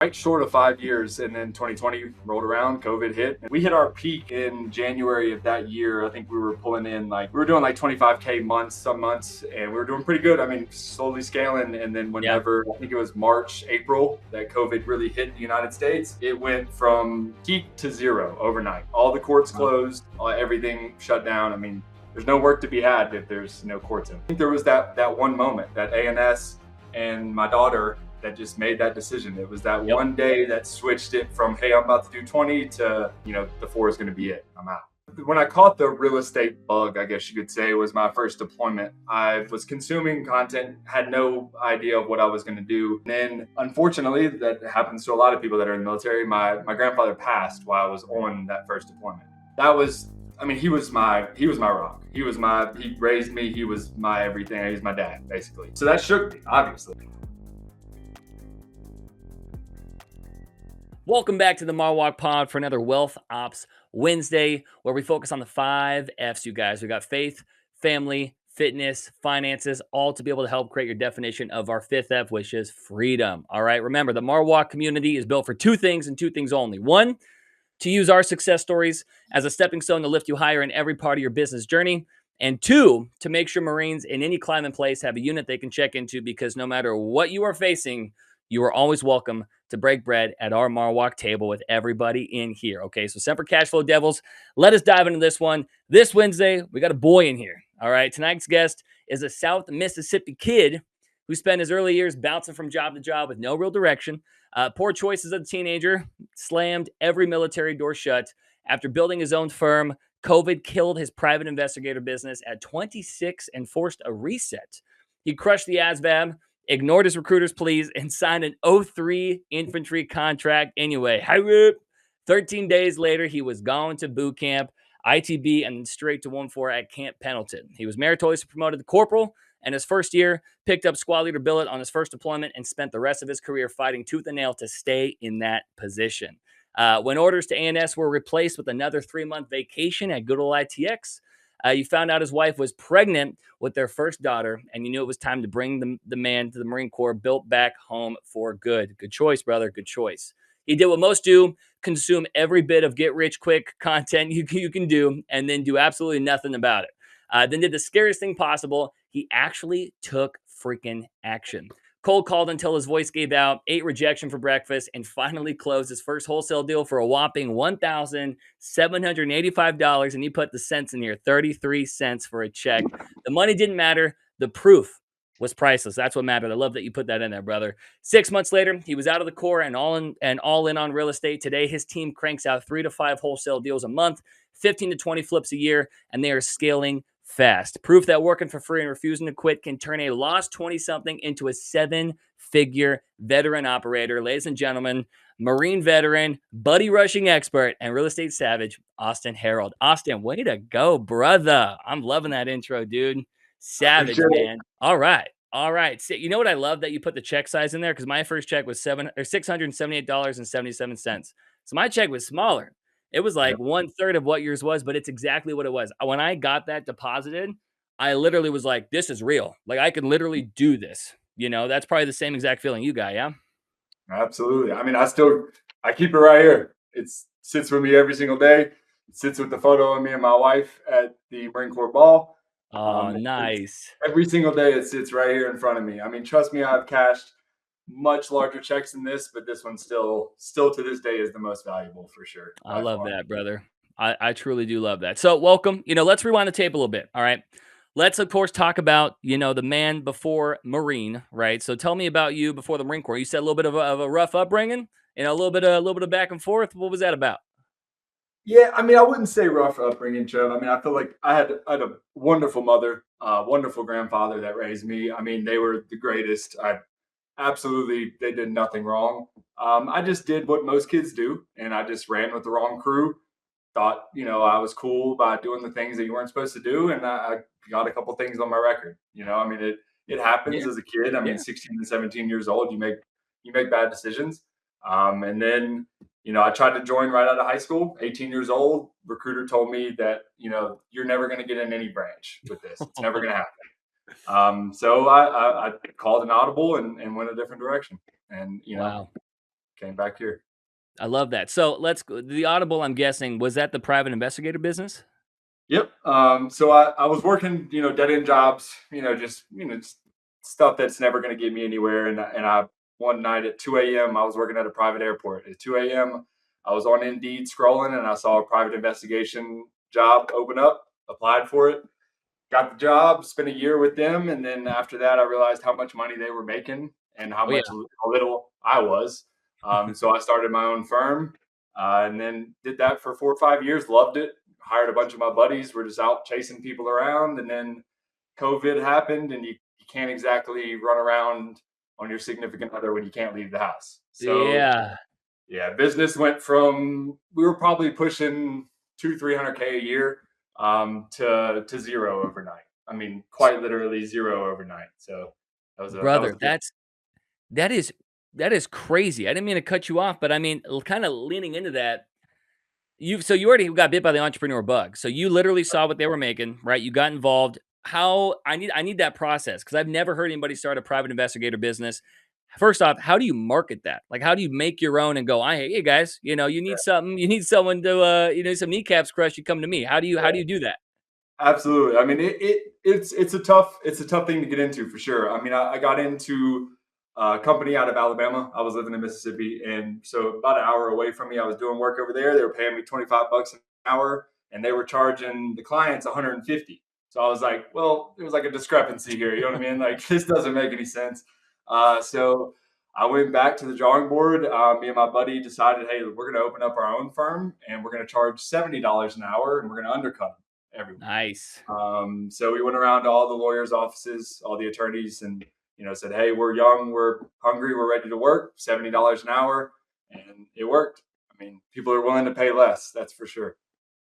right short of 5 years. And then 2020 rolled around, COVID hit. We hit our peak in January of that year. I think we were pulling in we were doing like 25K months, some months, and we were doing pretty good. I mean, slowly scaling. And then whenever, I think it was March, April, that COVID really hit the United States, it went from peak to zero overnight. All the courts closed, everything shut down. I mean, there's no work to be had if there's no courts in. I think there was that one moment that ANS and my daughter that just made that decision. It was that one day that switched it from, hey, I'm about to do 20 to, the 4 is going to be it. I'm out. When I caught the real estate bug, I guess you could say, was my first deployment. I was consuming content, had no idea of what I was going to do. And then, unfortunately, that happens to a lot of people that are in the military. My grandfather passed while I was on that first deployment. That was, he was my rock. He raised me. He was my everything. He was my dad, basically. So that shook me, obviously. Welcome back to the Marwalk Pod for another Wealth Ops Wednesday, where we focus on the 5 F's, you guys. We got faith, family, fitness, finances, all to be able to help create your definition of our 5th F, which is freedom. All right, remember, the Marwalk community is built for 2 things and 2 things only. 1, to use our success stories as a stepping stone to lift you higher in every part of your business journey. And 2, to make sure Marines in any climate place have a unit they can check into, because no matter what you are facing, you are always welcome to break bread at our Marwalk table with everybody in here. Okay, so Semper Cashflow Devils, let us dive into this one. This Wednesday, we got a boy in here. All right, tonight's guest is a South Mississippi kid who spent his early years bouncing from job to job with no real direction. Poor choices as a teenager, slammed every military door shut. After building his own firm, COVID killed his private investigator business at 26 and forced a reset. He crushed the ASVAB, ignored his recruiter's pleas, and signed an 03 infantry contract anyway. 13 days later, he was gone to boot camp, ITB, and straight to 1-4 at Camp Pendleton. He was meritoriously promoted to corporal, and his first year picked up squad leader billet on his first deployment and spent the rest of his career fighting tooth and nail to stay in that position. When orders to ANS were replaced with another 3-month vacation at good old ITX, you found out his wife was pregnant with their first daughter, and you knew it was time to bring the man to the Marine Corps, built back home for good. Good choice, brother. Good choice. He did what most do, consume every bit of get-rich-quick content you can do, and then do absolutely nothing about it. Then did the scariest thing possible. He actually took freaking action. Cold called until his voice gave out, ate rejection for breakfast, and finally closed his first wholesale deal for a whopping $1,785. And he put the cents in here, 33 cents for a check. The money didn't matter. The proof was priceless. That's what mattered. I love that you put that in there, brother. 6 months later, he was out of the Corps and all in on real estate. Today, his team cranks out 3 to 5 wholesale deals a month, 15 to 20 flips a year, and they are scaling fast. Proof that working for free and refusing to quit can turn a lost 20-something into a 7-figure veteran operator. Ladies and gentlemen, Marine veteran, buddy rushing expert, and real estate savage, Austin Harold. Austin, way to go, brother. I'm loving that intro, dude. Savage, man. All right. So, you know what I love? That you put the check size in there, because my first check was $678.77. So my check was smaller. It was like 1/3 of what yours was, but it's exactly what it was. When I got that deposited, I literally was like, this is real. Like, I can literally do this. That's probably the same exact feeling you got, yeah? Absolutely. I keep it right here. It sits with me every single day. It sits with the photo of me and my wife at the Marine Corps ball. Oh, nice. Every single day it sits right here in front of me. Trust me, I've cashed much larger checks than this, but this one still to this day is the most valuable for sure. I love that, brother. I truly do love that. So welcome. Let's rewind the tape a little bit. All right. Let's, of course, talk about, the man before Marine, right? So tell me about you before the Marine Corps. You said a little bit of a rough upbringing, a little bit of back and forth. What was that about? Yeah, I wouldn't say rough upbringing, Trev. I feel like I had a wonderful mother, wonderful grandfather that raised me. They were the greatest. They did nothing wrong. I just did what most kids do, and I just ran with the wrong crew. Thought, I was cool by doing the things that you weren't supposed to do, and I got a couple things on my record. It happens as a kid. 16 and 17 years old, you make bad decisions. And then, I tried to join right out of high school, 18 years old. Recruiter told me that, you're never going to get in any branch with this. It's never going to happen. So I called an audible and went a different direction. And, wow. came back here. I love that. So let's go. The Audible, I'm guessing, was that the private investigator business? Yep. So I was working, dead end jobs, just stuff that's never going to get me anywhere. And I one night at 2 a.m. I was working at a private airport. At 2 a.m. I was on Indeed scrolling, and I saw a private investigation job open up. Applied for it, got the job, spent a year with them, and then after that, I realized how much money they were making and Oh yeah. how little I was. And so I started my own firm, and then did that for 4 or 5 years. Loved it. Hired a bunch of my buddies. We're just out chasing people around, and then COVID happened, and you can't exactly run around on your significant other when you can't leave the house. So Yeah. yeah, business went from we were probably pushing 300K a year to zero overnight. I mean, quite literally zero overnight. So that was Brother, a good. that is that is crazy. I didn't mean to cut you off, but I mean, kind of leaning into that. You already got bit by the entrepreneur bug. So you literally saw what they were making, right? You got involved. How I need that process because I've never heard anybody start a private investigator business. First off, how do you market that? Like, how do you make your own and go, hey guys, you need something, you need someone to, some kneecaps crushed, you come to me. How do you do that? Absolutely. I mean, it's a tough thing to get into for sure. I mean, I got into a company out of Alabama. I was living in Mississippi, and so about an hour away from me, I was doing work over there. They were paying me $25 an hour, and they were charging the clients 150. So I was like, well, there was like a discrepancy here. You know what I mean? Like this doesn't make any sense. So I went back to the drawing board. Me and my buddy decided, hey, we're going to open up our own firm, and we're going to charge $70 an hour, and we're going to undercut everyone. Nice. So we went around to all the lawyers' offices, all the attorneys, and said, "Hey, we're young, we're hungry, we're ready to work. $70 an hour," and it worked. I mean, people are willing to pay less. That's for sure.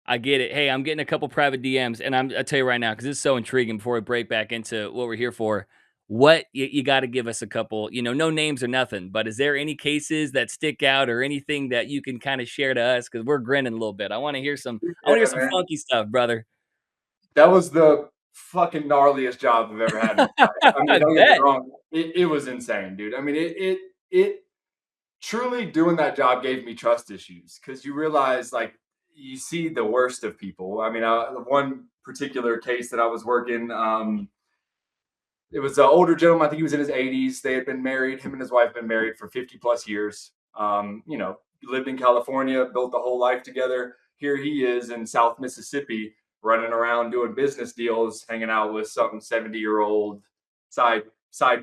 I get it. Hey, I'm getting a couple private DMs, and I'll tell you right now because it's so intriguing. Before we break back into what we're here for, what you got to give us a couple. No names or nothing, but is there any cases that stick out or anything that you can kind of share to us? Because we're grinning a little bit. I want to hear some. I want to hear Yeah, some man, funky stuff, brother. that was the fucking gnarliest job I've ever had in my life. I mean, I don't get me bet. wrong, it was insane, dude. I mean, it truly doing that job gave me trust issues because you realize like you see the worst of people. I mean, one particular case that I was working. It was an older gentleman. I think he was in his 80s. They had been married. Him and his wife had been married for 50 plus years. Lived in California, built the whole life together. Here he is in South Mississippi, running around doing business deals, hanging out with some 70-year-old side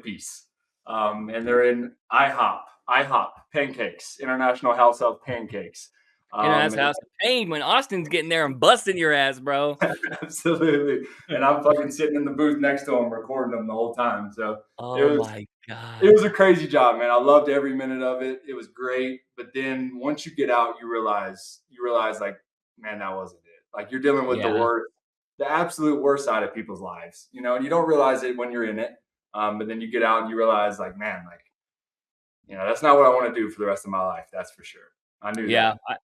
piece. And they're in IHOP pancakes, International House of Pancakes. That's And House of Pain when Austin's getting there and busting your ass, bro. absolutely. And I'm fucking sitting in the booth next to him, recording them the whole time. So it Oh was my it was god. a crazy job, man. I loved every minute of it. It was great. But then once you get out, you realize like, man, that wasn't it. Like you're dealing with Yeah. the absolute worst side of people's lives, and you don't realize it when you're in it. But then you get out and you realize, like, man, like, that's not what I want to do for the rest of my life. That's for sure. I knew Yeah. that.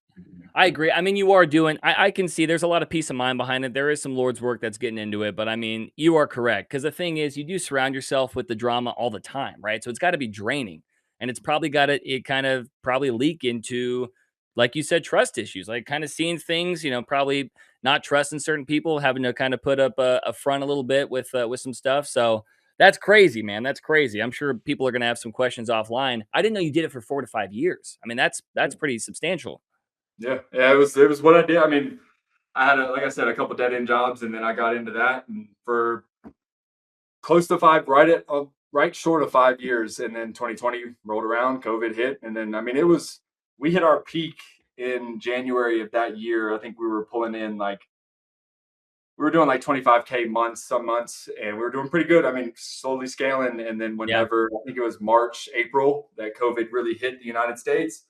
I agree. I mean, you are doing I can see there's a lot of peace of mind behind it. There is some Lord's work that's getting into it, but I mean, you are correct. Because the thing is, you do surround yourself with the drama all the time, right? So it's got to be draining. And it's probably got to it kind of probably leak into, like you said, trust issues, like kind of seeing things, probably not trusting certain people, having to kind of put up a front a little bit with some stuff. So that's crazy, man. That's crazy. I'm sure people are gonna have some questions offline. I didn't know you did it for 4 to 5 years. I mean, that's pretty substantial. Yeah. It was what I did. I mean, I had, like I said, a couple dead end jobs, and then I got into that, and for close to five, right short of 5 years, and then 2020 rolled around, COVID hit, and then I mean, we hit our peak in January of that year. I think we were pulling in like we were doing like 25K months, some months, and we were doing pretty good. I mean, slowly scaling, and then Yeah. whenever I think it was March, April that COVID really hit the United States,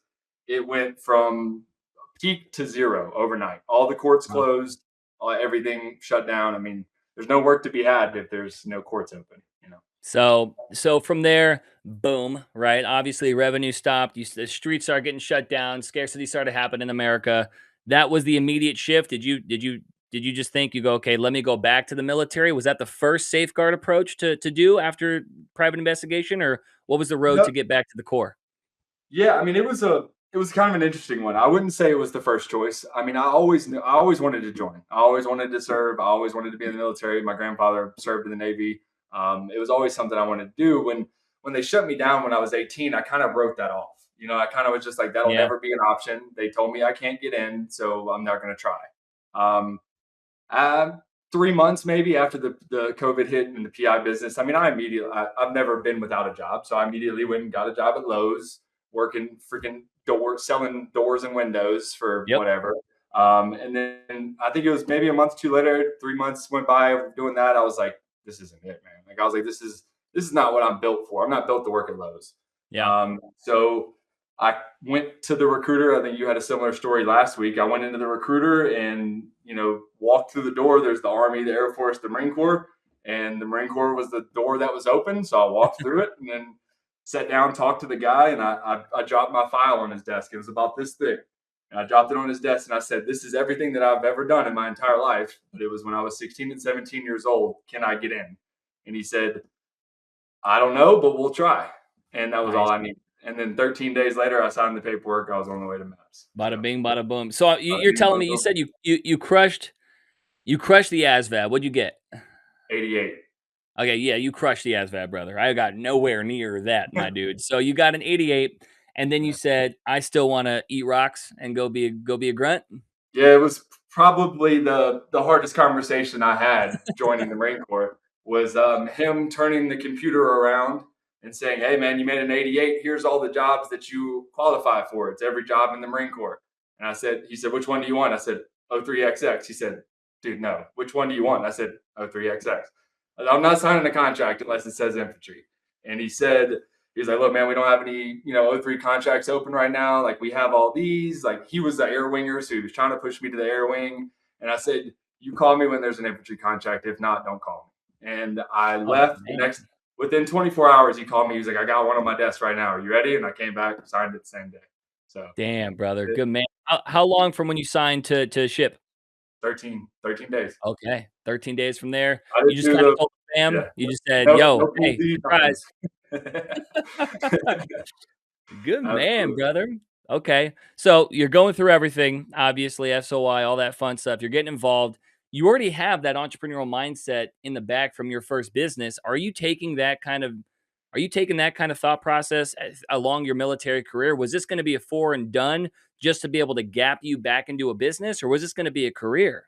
it went from peak to zero overnight. All the courts Wow. closed, everything shut down. I mean, there's no work to be had if there's no courts open. So from there, boom, right? Obviously, revenue stopped. The streets started getting shut down. Scarcity started happening in America. That was the immediate shift. Did you just think you go, okay, let me go back to the military? Was that the first safeguard approach to do after private investigation, or what was the road No, to get back to the core? Yeah, I mean, it was kind of an interesting one. I wouldn't say it was the first choice. I mean, I always wanted to join. I always wanted to serve. I always wanted to be in the military. My grandfather served in the Navy. It was always something I wanted to do. When they shut me down when I was 18, I kind of wrote that off. You know, I kind of was just like, that'll Yeah. never be an option. They told me I can't get in, so I'm not going to try. Um, uh, 3 months maybe after the COVID hit in the PI business. I mean, I've never been without a job, so I immediately went and got a job at Lowe's, working freaking doors, selling doors and windows for Yep. whatever. And then I think it was maybe a month or two later, 3 months went by of doing that. I was like, this isn't it, man. Like I was like, this is not what I'm built for. I'm not built to work at Lowe's. Yeah. So I went to the recruiter. I think you had a similar story last week. I went into the recruiter and, walked through the door. There's the Army, the Air Force, the Marine Corps, and the Marine Corps was the door that was open. So I walked through it and then sat down, talked to the guy, and I dropped my file on his desk. It was about this thick. And I dropped it on his desk and I said, this is everything that I've ever done in my entire life. But it was when I was 16 and 17 years old. Can I get in? And he said, I don't know, but we'll try. And that was all Nice. I needed. And then 13 days later, I signed the paperwork. I was on the way to Maps. So, Bada bing, bada boom. So bada you're bing, telling bada me you boom. said you crushed the ASVAB. What'd you get? 88. Okay, yeah, you crushed the ASVAB, brother. I got nowhere near that, my dude. So you got an 88, and then you Yeah. said, "I still want to eat rocks and go be a grunt." Yeah, it was probably the hardest conversation I had joining the Marine Corps was him turning the computer around and saying, "Hey, man, you made an 88. Here's all the jobs that you qualify for. It's every job in the Marine Corps." And he said, "Which one do you want?" I said, "O3XX." He said, "Dude, no. Which one do you want?" I said, "O3XX." I'm not signing a contract unless it says infantry. And he's like, look, man, we don't have any, O3 contracts open right now. Like we have all these. Like he was the air winger, so he was trying to push me to the air wing. And I said, you call me when there's an infantry contract. If not, don't call me. And I Oh left the man, next within 24 hours. He called me. He was like, I got one on my desk right now. Are you ready? And I came back, signed it the same day. So damn, brother, it, good man. How long from when you signed to ship? 13 days. Okay, 13 days from there. I You didn't just do kind of the told the fam. yeah. You just said, No, "Yo, no hey, PZ, surprise." nothing. Good man, Absolutely. brother. Okay. So you're going through everything, obviously, SOI, all that fun stuff. You're getting involved. You already have that entrepreneurial mindset in the back from your first business. Are you taking that kind of thought process along your military career? Was this going to be a four and done just to be able to gap you back into a business, or was this going to be a career?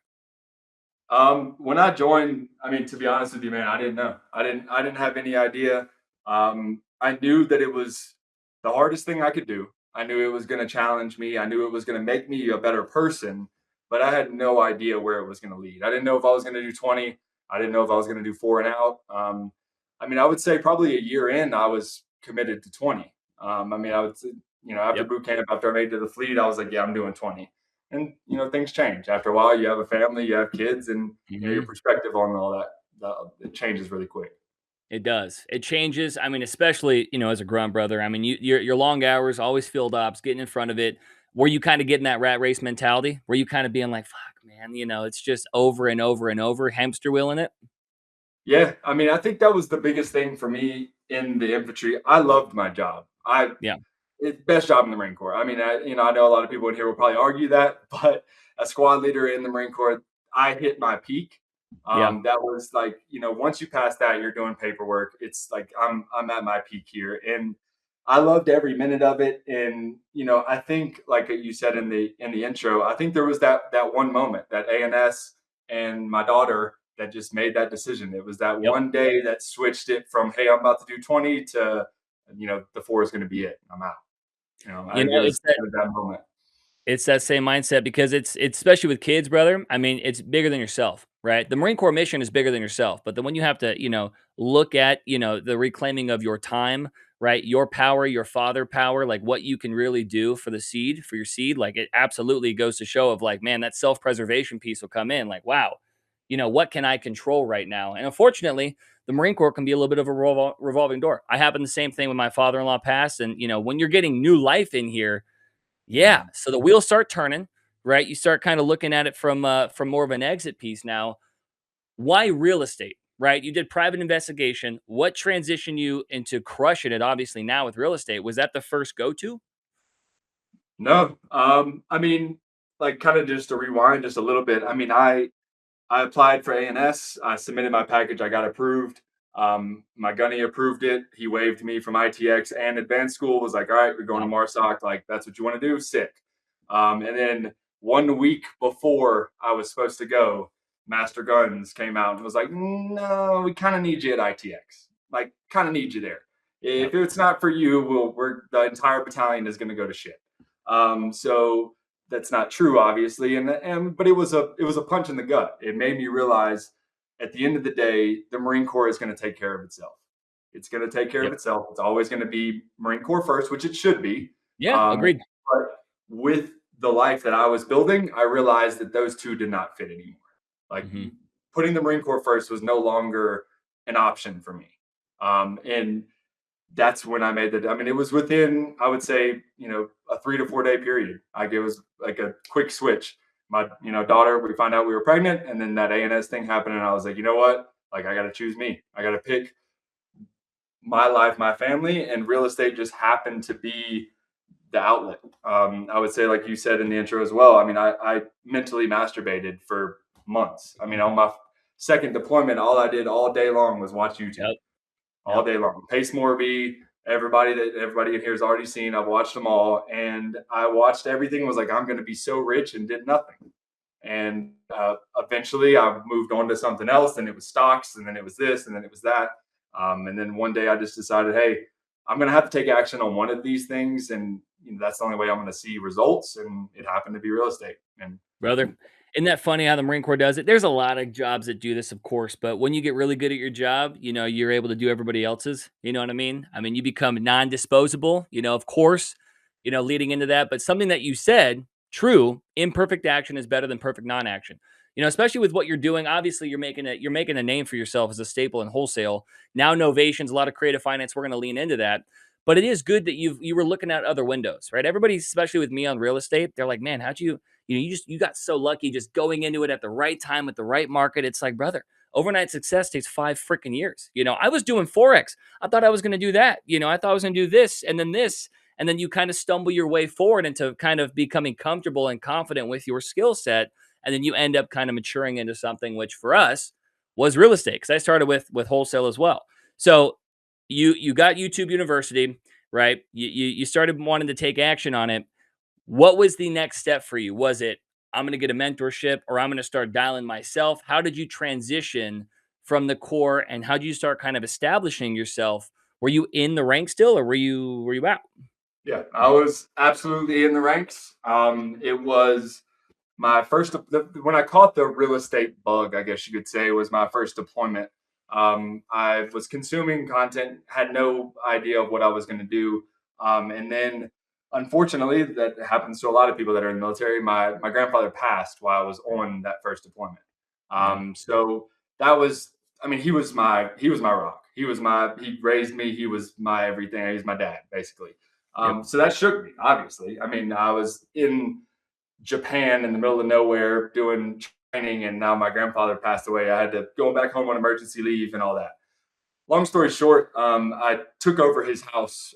When I joined, I mean, to be honest with you, man, I didn't know. I didn't have any idea. I knew that it was the hardest thing I could do. I knew it was going to challenge me. I knew it was going to make me a better person, but I had no idea where it was going to lead. I didn't know if I was going to do 20. I didn't know if I was going to do four and out. I mean, I would say probably a year in, I was committed to 20. I mean, I would say, after Yep. boot camp, after I made it to the fleet, I was like, yeah, I'm doing 20. And things change after a while. You have a family, you have kids, and your Hmm. perspective on all it changes really quick. It does. It changes. I mean, especially, as a grunt brother. I mean, your long hours, always field ops, getting in front of it. Were you kind of getting that rat race mentality? Were you kind of being like, fuck, man, it's just over and over and over, hamster wheeling it? Yeah, I mean, I think that was the biggest thing for me in the infantry. I loved my job. Yeah. It's best job in the Marine Corps. I mean, I know a lot of people in here will probably argue that, but a squad leader in the Marine Corps, I hit my peak. Yeah. That was like, once you pass that, you're doing paperwork. It's like I'm at my peak here, and I loved every minute of it. And I think, like you said in the intro, I think there was that one moment that ANS and my daughter that just made that decision. It was that Yep. one day that switched it from, hey, I'm about to do 20 to, the four is going to be it. I'm out. I think It's it was that moment. It's that same mindset because it's especially with kids, brother. I mean, it's bigger than yourself, right? The Marine Corps mission is bigger than yourself, but then when you have to, look at, the reclaiming of your time, right? Your power, your father power, like what you can really do for your seed, like it absolutely goes to show of like, man, that self-preservation piece will come in like, wow, what can I control right now? And unfortunately, the Marine Corps can be a little bit of a revolving door. I happened the same thing when my father-in-law passed. And, when you're getting new life in here, yeah, Mhm. so the wheels start turning, right? You start kind of looking at it from more of an exit piece now. Why real estate, right? You did private investigation. What transitioned you into crushing it? Obviously, now with real estate, was that the first go to? No, I mean, like kind of just to rewind just a little bit. I mean, I applied for ANS. I submitted my package. I got approved. My gunny approved it. He waived me from ITX and advanced school. Was like, all right, we're going to Wow. MARSOC. Like, that's what you want to do. Sick. And then 1 week before I was supposed to go, Master Guns came out and was like, no, we kind of need you at ITX. Like, kind of need you there. If Yep. it's not for you, the entire battalion is going to go to shit. So that's not true, obviously, and but it was a punch in the gut. It made me realize, at the end of the day, the Marine Corps is going to take care of itself. It's going to take care of Yep. itself. It's always going to be Marine Corps first, which it should be. Yeah. Um, Agreed. but with the life that I was building, I realized that those two did not fit anymore. Like, Hmm. putting the Marine Corps first was no longer an option for me. And that's when I made I mean, it was within, I would say, a 3 to 4 day period. Like, it was like a quick switch. My, daughter, we found out we were pregnant, and then that ANS thing happened, and I was like, you know what? Like, I got to choose me. I got to pick my life, my family, and real estate just happened to be the outlet. I would say, like you said in the intro as well. I mean, I mentally masturbated for months. I mean, on my second deployment, all I did all day long was watch YouTube Yep. all Yep. day long. Pace Morby, everybody in here has already seen. I've watched them all, and I watched everything. Was like, I'm going to be so rich, and did nothing. And eventually, I moved on to something else, and it was stocks, and then it was this, and then it was that. And then one day, I just decided, hey, I'm going to have to take action on one of these things, and that's the only way I'm going to see results. And it happened to be real estate. And Brother. Isn't that funny how the Marine Corps does it? There's a lot of jobs that do this, of course, but when you get really good at your job, you're able to do everybody else's. You know what I mean? I mean, you become non-disposable, of course, leading into that. But something that you said, true, imperfect action is better than perfect non-action. Especially with what you're doing. Obviously, you're making a name for yourself as a staple in wholesale. Now, novations, a lot of creative finance. We're going to lean into that. But it is good that you were looking at other windows, right? Everybody, especially with me on real estate, they're like, man, how'd you got so lucky just going into it at the right time with the right market. It's like, brother, overnight success takes 5 freaking years. I was doing Forex. I thought I was going to do that. I thought I was going to do this. And then you kind of stumble your way forward into kind of becoming comfortable and confident with your skill set. And then you end up kind of maturing into something which for us was real estate. Because I started with wholesale as well. So you got YouTube University, right? You started wanting to take action on it. What was the next step for you? Was it, I'm going to get a mentorship, or I'm going to start dialing myself? How did you transition from the core, and how did you start kind of establishing yourself? Were you in the rank still, or were you out? yeah, I was absolutely in the ranks. It was my first when I caught the real estate bug, I guess you could say, was my first deployment. I was consuming content, had no idea of what I was going to do, and then unfortunately, that happens to a lot of people that are in the military. My grandfather passed while I was on that first deployment. Yeah. So that was, I mean, he was my rock. He raised me. He was my everything. He's my dad, basically. Yep. So that shook me, obviously. I mean, I was in Japan in the middle of nowhere doing training, and now my grandfather passed away. I had to go back home on emergency leave and all that. Long story short, I took over his house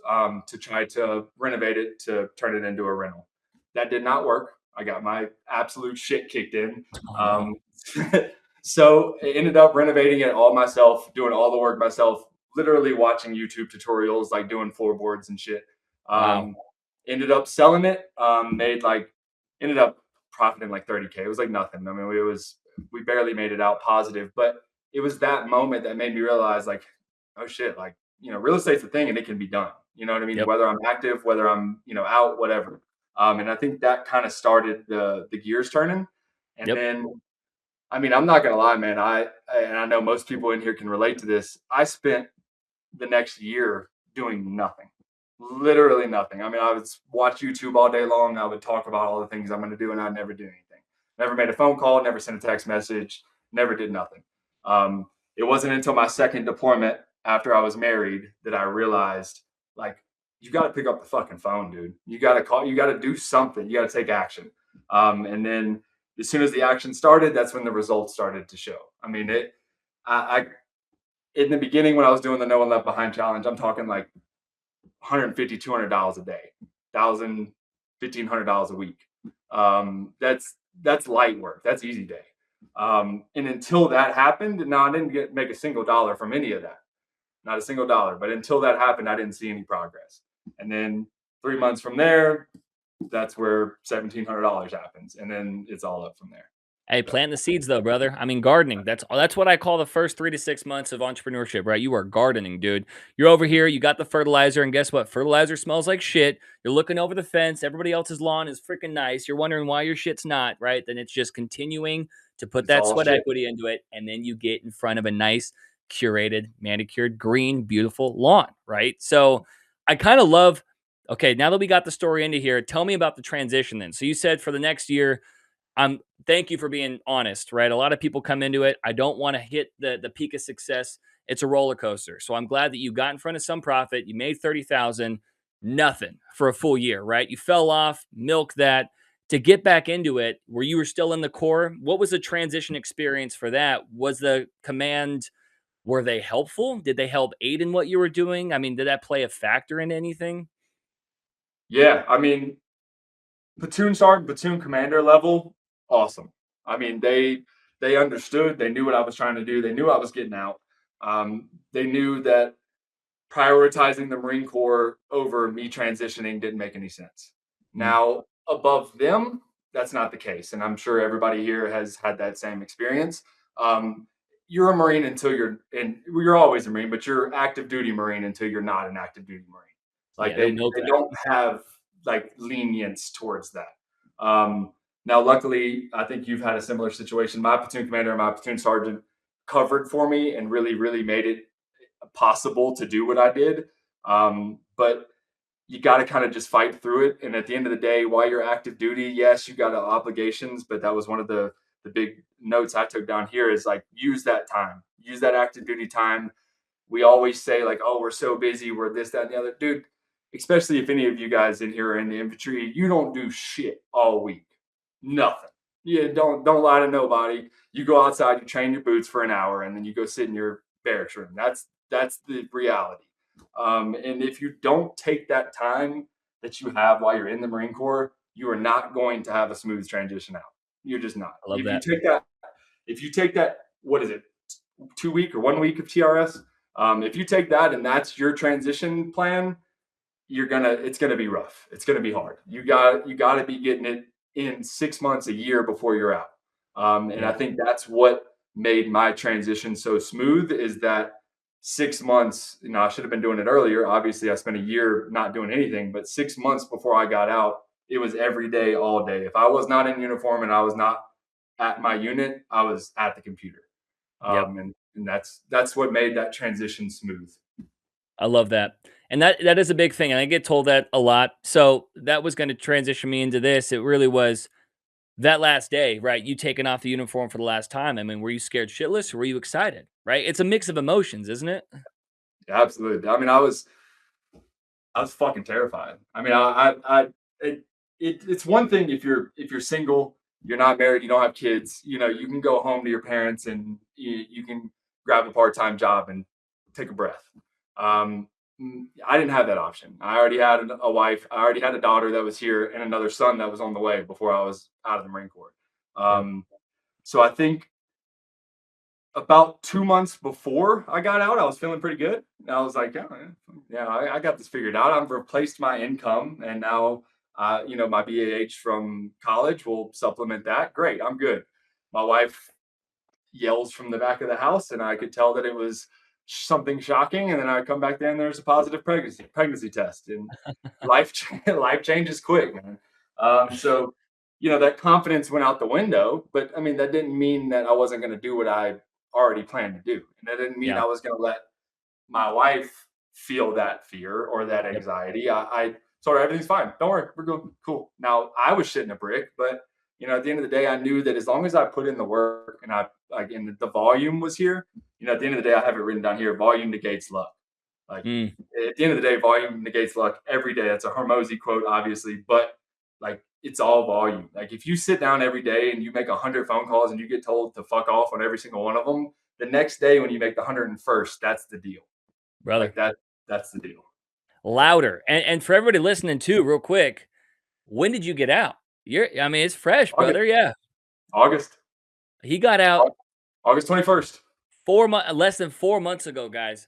to try to renovate it to turn it into a rental. That did not work. I got my absolute shit kicked in. Oh no. Um, so I ended up renovating it all myself, doing all the work myself, literally watching YouTube tutorials, like doing floorboards and shit. Wow. Um, Ended up selling it, ended up profiting like 30K. It was like nothing. I mean, we barely made it out positive, but it was that moment that made me realize, like, oh shit, like, real estate's a thing and it can be done. You know what I mean? Yep. Whether I'm active, whether I'm, out, whatever. And I think that kind of started the gears turning. And Yep. then, I mean, I'm not gonna lie, man. And I know most people in here can relate to this. I spent the next year doing nothing, literally nothing. I mean, I would watch YouTube all day long. I would talk about all the things I'm going to do, and I never did anything. Never made a phone call, never sent a text message, never did nothing. It wasn't until my second deployment after I was married that I realized, like, you got to pick up the fucking phone, dude. You got to call, you got to do something, you got to take action. And then as soon as the action started, that's when the results started to show. I mean, I in the beginning when I was doing the no one left behind challenge, I'm talking like 150, $200 a day, 1,000, $1,500 a week. That's light work. That's easy day. And until that happened, no, I didn't make a single dollar from any of that, not a single dollar. But until that happened, I didn't see any progress. And then 3 months from there, that's where $1,700 happens, and then it's all up from there. Hey, So plant the seeds though, brother. I mean, gardening. That's what I call the first 3 to 6 months of entrepreneurship, right? You are gardening, dude. You're over here, you got the fertilizer, and guess what? Fertilizer smells like shit. You're looking over the fence. Everybody else's lawn is freaking nice. You're wondering why your shit's not, right? Then it's just continuing to put it's that all sweat shit. equity into it, and then you get in front of a nice, curated, manicured, green, beautiful lawn, right? So I kind of love. Okay, now that we got the story into here, tell me about the transition then. So you said for the next year, thank you for being honest, right? A lot of people come into it. I don't want to hit the peak of success. It's a roller coaster. So I'm glad that you got in front of some profit. You made 30,000, nothing for a full year, right? You fell off, milk that to get back into it where you were still in the core. What was the transition experience for that? Was the command, were they helpful? Did they help aid in what you were doing? I mean, did that play a factor in anything? Yeah, I mean, platoon sergeant, platoon commander level, awesome. I mean, they understood. They knew what I was trying to do. They knew I was getting out. They knew that prioritizing the Marine Corps over me transitioning didn't make any sense. Mm, Now, above them, that's not the case. And I'm sure everybody here has had that same experience. Um, you're a Marine until you're always a Marine, but you're active duty Marine until you're not an active duty Marine. Like yeah, they'll milk they that. don't have like lenience towards that. Now, luckily, I think you've had a similar situation. My platoon commander and my platoon sergeant covered for me and really made it possible to do what I did. But you got to kind of just fight through it. And at the end of the day, while you're active duty, yes, you got obligations, but that was one of the big notes I took down here is like use that time, use that active duty time. We always say like, oh, we're so busy, we're this, that, and the other, dude. Especially if any of you guys in here are in the infantry, you don't do shit all week, nothing. Yeah, don't lie to nobody. You go outside, you train your boots for an hour, and then you go sit in your barracks room. That's the reality. And if you don't take that time that you have while you're in the Marine Corps, you are not going to have a smooth transition out. You're just not. I love that. If you take that, what is it, 2 week or 1 week of TRS? If you take that and that's your transition plan, it's gonna be rough. It's gonna be hard. You gotta be getting it in 6 months, a year before you're out. And I Yeah. think that's what made my transition so smooth is that 6 months, I should have been doing it earlier. Obviously, I spent a year not doing anything, but 6 months before I got out, it was every day, all day. If I was not in uniform and I was not at my unit, I was at the computer. Yep. And that's what made that transition smooth. I love that. And that is a big thing. And I get told that a lot. So that was going to transition me into this. It really was that last day, right? You taking off the uniform for the last time. I mean, were you scared shitless or were you excited? Right? It's a mix of emotions, isn't it? Absolutely. I mean, I was fucking terrified. I mean, it, it's one thing if you're single, you're not married, you don't have kids, you can go home to your parents and you can grab a part-time job and take a breath. Um, I didn't have that option. I already had a wife. I already had a daughter that was here and another son that was on the way before I was out of the Marine Corps. Yep. So I think about 2 months before I got out, I was feeling pretty good. I was like, yeah, I got this figured out. I've replaced my income, and now, my BAH from college will supplement that. Great, I'm good. My wife yells from the back of the house, and I could tell that it was something shocking. And then I come back there, and there's a positive pregnancy test, and life changes quick, man. So that confidence went out the window. But I mean, that didn't mean that I wasn't going to do what I already planned to do, and that didn't mean Yeah. I was going to let my wife feel that fear or that Yep. anxiety. I told her everything's fine. Don't worry, we're good. Cool. Now I was shitting a brick, but at the end of the day, I knew that as long as I put in the work and and the volume was here. At the end of the day, I have it written down here. Volume negates luck. Like Mm, at the end of the day, volume negates luck every day. That's a Hormozy quote, obviously, but like it's all volume. Like if you sit down every day and you make 100 phone calls and you get told to fuck off on every single one of them, the next day when you make the 101st, that's the deal. brother. Like that's the deal. Louder. And for everybody listening too, real quick, When did you get out? I mean, it's fresh, August, brother. Yeah. August, He got out August 21st. 4 months, less than 4 months ago, guys.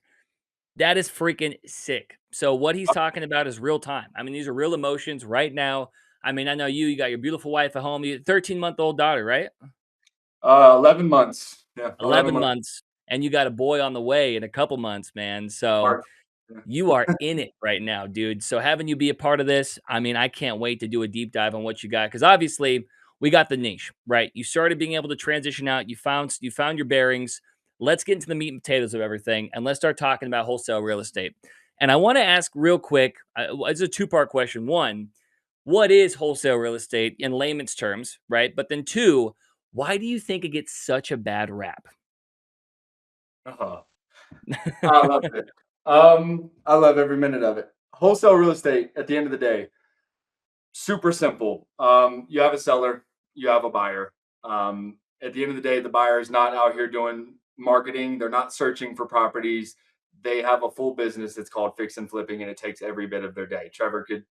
That is freaking sick. So what he's talking about is real time. I mean, these are real emotions right now. I mean, I know you got your beautiful wife at home, you 13-month-old daughter, right? 11 months. Yeah, 11 11 months. months, and you got a boy on the way in a couple months, man. So March. Yeah. you are in it right now, dude. So having you be a part of this, I mean, I can't wait to do a deep dive on what you got because obviously we got the niche, right? You started being able to transition out. You found your bearings. Let's get into the meat and potatoes of everything, and let's start talking about wholesale real estate. And I want to ask real quick. It's a two-part question. One, what is wholesale real estate in layman's terms, right? But then two, why do you think it gets such a bad rap? Uh-huh. I love it. I love every minute of it. Wholesale real estate, at the end of the day, super simple. You have a seller, you have a buyer. At the end of the day, the buyer is not out here doing marketing. They're not searching for properties. They have a full business. It's called fix and flipping, and it takes every bit of their day. Trevor could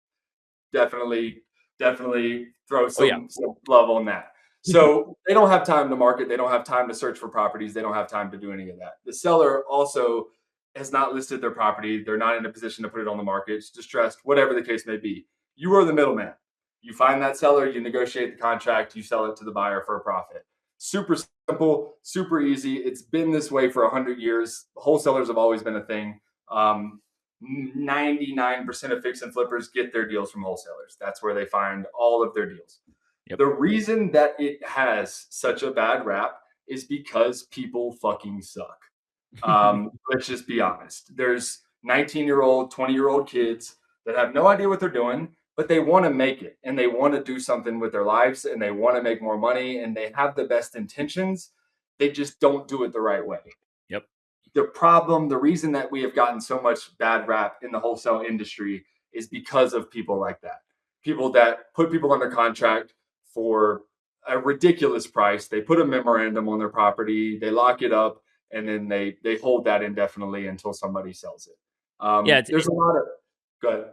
definitely, definitely throw Oh yeah. some love on that. So they don't have time to market. They don't have time to search for properties. They don't have time to do any of that. The seller also has not listed their property. They're not in a position to put it on the market. It's distressed, whatever the case may be. You are the middleman. You find that seller, you negotiate the contract, you sell it to the buyer for a profit. Super simple, super easy. It's been this way for 100 years. Wholesalers have always been a thing. 99% of fix and flippers get their deals from wholesalers. That's where they find all of their deals. Yep. The reason that it has such a bad rap is because people fucking suck. Let's just be honest. There's 19-year-old, 20-year-old kids that have no idea what they're doing, but they want to make it and they want to do something with their lives and they want to make more money and they have the best intentions. They just don't do it the right way. Yep. The problem, the reason that we have gotten so much bad rap in the wholesale industry is because of people like that. People that put people under contract for a ridiculous price. They put a memorandum on their property, they lock it up, and then they hold that indefinitely until somebody sells it. Yeah, There's a lot of good.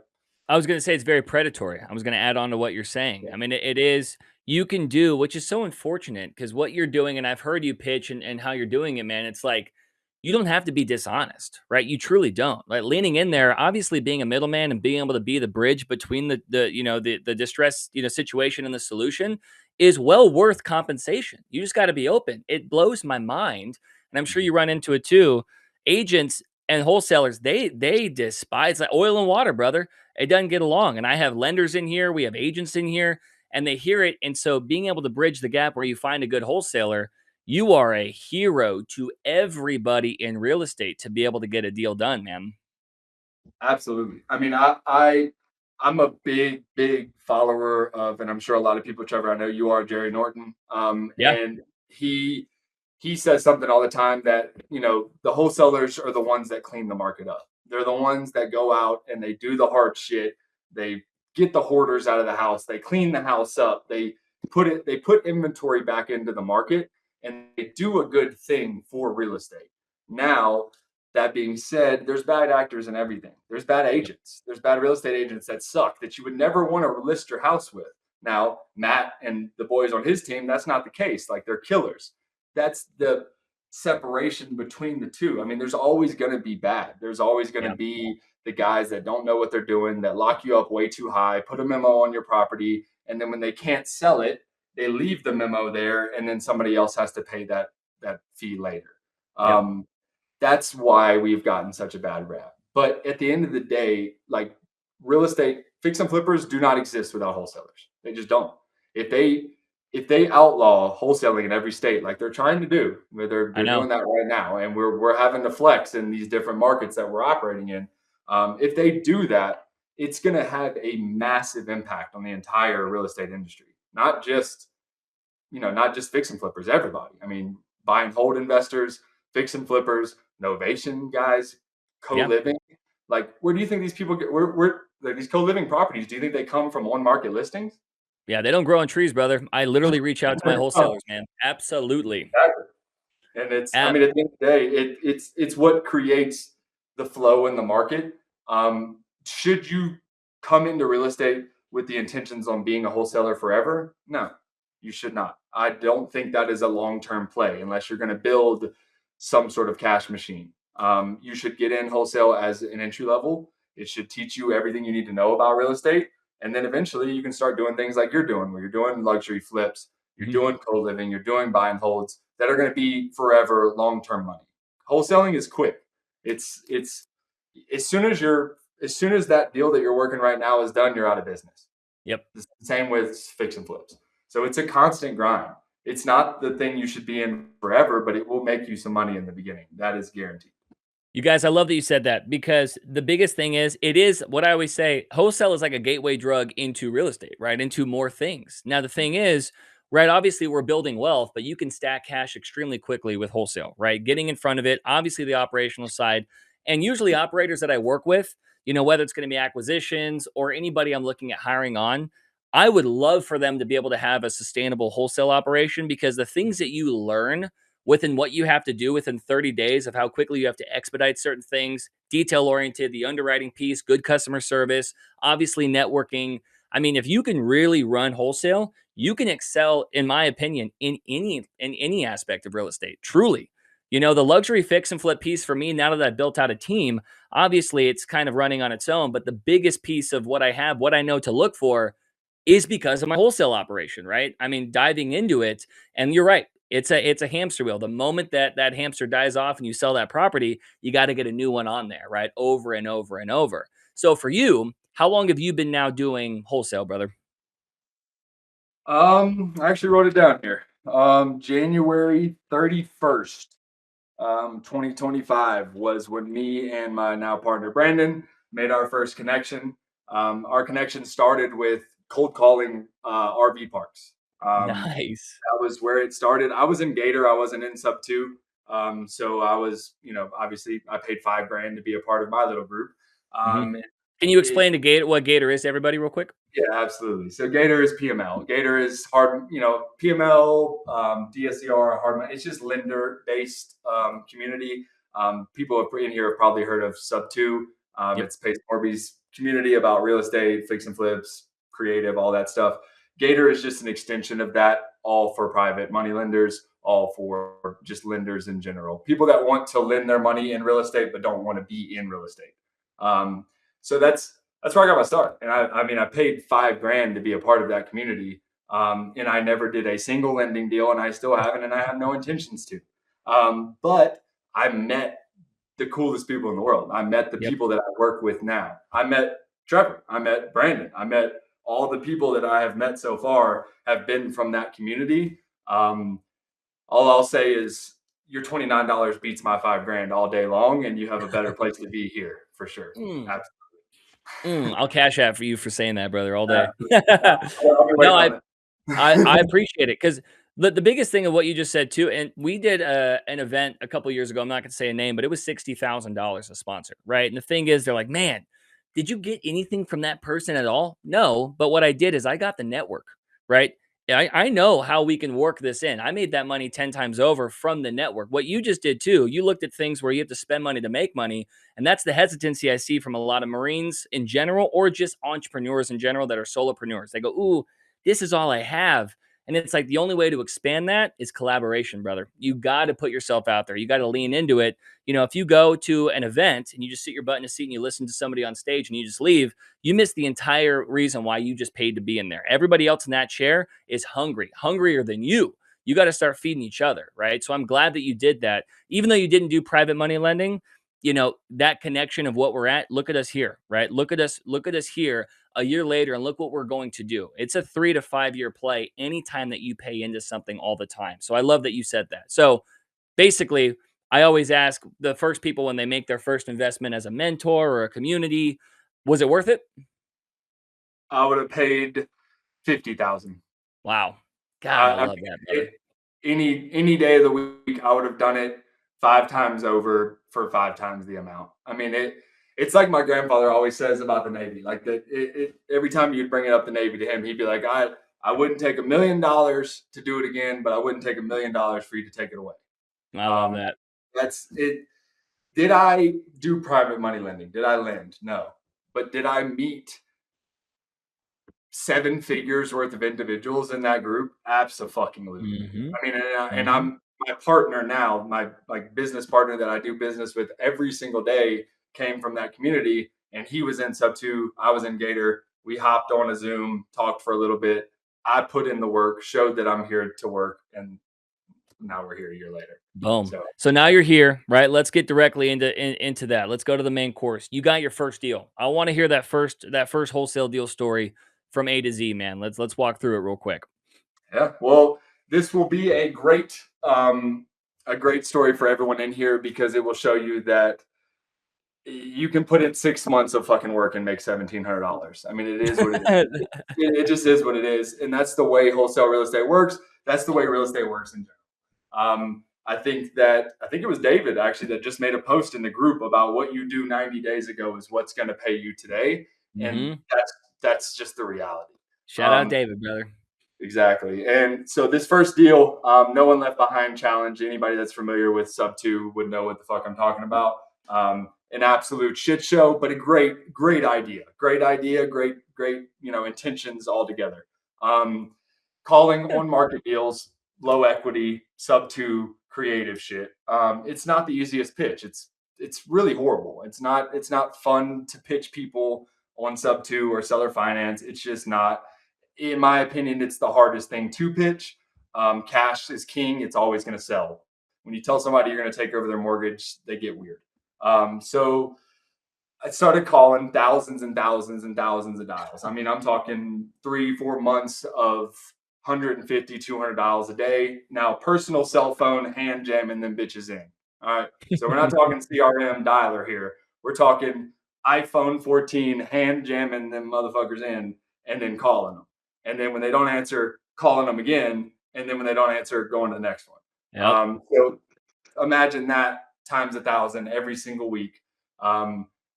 I was gonna say it's very predatory. I was gonna add on to what you're saying. I mean, it is you can do, which is so unfortunate because what you're doing, and I've heard you pitch and how you're doing it, man. It's like you don't have to be dishonest, right? You truly don't. Like leaning in there, obviously being a middleman and being able to be the bridge between the distress situation and the solution is well worth compensation. You just got to be open. It blows my mind, and I'm sure you run into it too. Agents and wholesalers, they despise like oil and water, brother. It doesn't get along. And I have lenders in here, we have agents in here, and they hear it. And so being able to bridge the gap where you find a good wholesaler, you are a hero to everybody in real estate to be able to get a deal done, man. Absolutely. I mean, I'm a big follower of, and I'm sure a lot of people, Trevor, I know you are, Jerry Norton. Yeah. And he says something all the time that, the wholesalers are the ones that clean the market up. They're the ones that go out and they do the hard shit. They get the hoarders out of the house. They clean the house up. They put inventory back into the market and they do a good thing for real estate. Now, that being said, there's bad actors in everything. There's bad agents. There's bad real estate agents that suck that you would never want to list your house with. Now, Matt and the boys on his team, that's not the case. Like they're killers. That's the separation between the two. I mean, there's always going to be bad. There's always going to Yeah. be the guys that don't know what they're doing, that lock you up way too high, put a memo on your property, and then when they can't sell it, they leave the memo there, and then somebody else has to pay that fee later. Yep. Um, that's why we've gotten such a bad rap. But at the end of the day, like real estate fix and flippers do not exist without wholesalers. They just don't. If they outlaw wholesaling in every state, like they're trying to do, I they're know. doing that right now, and we're having to flex in these different markets that we're operating in. If they do that, it's going to have a massive impact on the entire real estate industry, not just fix and flippers, everybody. I mean, buy and hold investors, fix and flippers, novation guys, Yeah. co-living. Like, where do you think these people get? Where like these co-living properties? Do you think they come from on market listings? Yeah. They don't grow on trees, brother. I literally reach out to my wholesalers, man. Absolutely. Exactly. And I At mean, at the end of the day, it's what creates the flow in the market. Should you come into real estate with the intentions on being a wholesaler forever, no, you should not. I don't think that is a long-term play unless you're going to build some sort of cash machine. You should get in wholesale as an entry level. It should teach you everything you need to know about real estate. And then eventually you can start doing things like you're doing, where you're doing luxury flips, you're Mhm. doing co-living, you're doing buy and holds that are going to be forever long-term money. Wholesaling is quick. It's as soon as that deal that you're working right now is done, you're out of business. Yep. The same with fix and flips. So it's a constant grind. It's not the thing you should be in forever, but it will make you some money in the beginning. That is guaranteed. You guys, I love that you said that because the biggest thing is it is what I always say, wholesale is like a gateway drug into real estate, right? Into more things. Now, the thing is, right, obviously we're building wealth, but you can stack cash extremely quickly with wholesale, right? Getting in front of it, obviously the operational side, and usually operators that I work with, whether it's going to be acquisitions or anybody I'm looking at hiring on, I would love for them to be able to have a sustainable wholesale operation because the things that you learn within what you have to do within 30 days of how quickly you have to expedite certain things, detail oriented, the underwriting piece, good customer service, obviously networking. I mean, if you can really run wholesale, you can excel, in my opinion, in any aspect of real estate. Truly. The luxury fix and flip piece for me, now that I've built out a team, obviously it's kind of running on its own. But the biggest piece of what I have, what I know to look for, is because of my wholesale operation, right? I mean, diving into it, and you're right. It's a hamster wheel. The moment that that hamster dies off and you sell that property, you got to get a new one on there, right? Over and over and over. So for you, how long have you been now doing wholesale, brother? I actually wrote it down here. January 31st, 2025 was when me and my now partner Brandon made our first connection. Our connection started with cold calling RV parks. Nice. That was where it started. I was in Gator. I wasn't in Sub Two. So I was, obviously I paid 5 grand to be a part of my little group. Mhm. Um, Can you it, explain to Gator what Gator is to everybody real quick? yeah, absolutely. So Gator is PML. Gator is hard, PML, DSCR, hard money. It's just lender based community. People in here have probably heard of Sub Two. Yep. It's Pace Morby's community about real estate, fix and flips, creative, all that stuff. Gator is just an extension of that, all for private money lenders, all for just lenders in general. People that want to lend their money in real estate but don't want to be in real estate. Um, so that's where I got my start. And I mean, I paid 5 grand to be a part of that community. And I never did a single lending deal, and I still haven't, and I have no intentions to. But I met the coolest people in the world. I met the Yep. people that I work with now. I met Trevor. I met Brandon. I met all the people that I have met so far have been from that community. All I'll say is your $29 beats my 5 grand all day long, and you have a better place to be here for sure. Mm. Absolutely. I'll cash out for you for saying that, brother, all day. I'll be No, waiting I on it. I appreciate it because the biggest thing of what you just said too, and we did an event a couple years ago. I'm not going to say a name, but it was $60,000 a sponsor, right? And the thing is, they're like, man, did you get anything from that person at all? No, but what I did is I got the network, right? I know how we can work this in. I made that money 10 times over from the network. What you just did too, you looked at things where you have to spend money to make money. And that's the hesitancy I see from a lot of Marines in general, or just entrepreneurs in general that are solopreneurs. They go, ooh, this is all I have. And it's like the only way to expand that is collaboration, brother. You got to put yourself out there. You got to lean into it. If you go to an event and you just sit your butt in a seat and you listen to somebody on stage and you just leave, you miss the entire reason why you just paid to be in there. Everybody else in that chair is hungry, hungrier than you. You got to start feeding each other, right? So I'm glad that you did that. Even though you didn't do private money lending, that connection of what we're at, look at us here, right? Look at us here a year later and look what we're going to do. It's a 3 to 5 year play anytime that you pay into something all the time. So I love that you said that. So basically, I always ask the first people when they make their first investment as a mentor or a community, was it worth it? I would have paid 50,000. Wow. God, I I love mean, that, brother. any day of the week, I would have done it 5 times over for 5 times the amount. I mean, it's like my grandfather always says about the Navy. Like that, every time you'd bring it up the Navy to him, he'd be like, I wouldn't take $1 million to do it again, but I wouldn't take $1 million for you to take it away. I love Um, that. that's it. Did I do private money lending? Did I lend? No. But did I meet 7 figures worth of individuals in that group. Abso-fucking-lutely. Mm-hmm. I mean, and Mm-hmm. I'm my partner now, my like business partner that I do business with every single day came from that community, and he was in sub two. I was in Gator. We hopped on a Zoom, talked for a little bit. I put in the work, showed that I'm here to work, and now we're here a year later. Boom. So So now you're here, right? Let's get directly into that. Let's go to the main course. You got your first deal. I want to hear that first wholesale deal story from A to Z, man. Let's walk through it real quick. yeah, well, this will be a great story for everyone in here because it will show you that you can put in 6 months of fucking work and make $1,700. I mean, it is what it is. It just is what it is, and that's the way wholesale real estate works. That's the way real estate works in general. I think it was David actually that just made a post in the group about what you do 90 days ago is what's going to pay you today, and Mm-hmm. that's just the reality. Shout out Um, David, brother. Exactly. And so this first deal, no one left behind challenge. Anybody that's familiar with sub two would know what the fuck I'm talking about. An absolute shit show, but a great idea. Great idea. Great, intentions all together. Um, Calling on market deals, low equity, sub two creative shit. It's not the easiest pitch. It's really horrible. It's not fun to pitch people on sub two or seller finance. It's just not, in my opinion, it's the hardest thing to pitch. Cash is king. It's always going to sell. When you tell somebody you're going to take over their mortgage, they get weird. So I started calling thousands and thousands and thousands of dials. I mean, I'm talking 3-4 months of 150, $200 a day. Now, personal cell phone, hand jamming them bitches in. All right. So we're not talking CRM dialer here. We're talking iPhone 14, hand jamming them motherfuckers in and then calling them. And then when they don't answer, calling them again. And then when they don't answer, going to the next one. Yep. So imagine that times 1,000 every single week.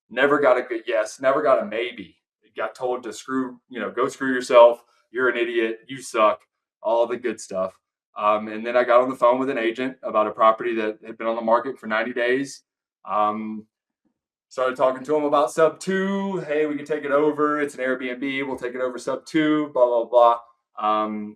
Never got a good yes, never got a maybe. Got told to go screw yourself. You're an idiot. You suck. All the good stuff. And then I got on the phone with an agent about a property that had been on the market for 90 days. Um, Started talking to him about sub two. Hey, we can take it over. It's an Airbnb. We'll take it over sub two, blah, blah, blah.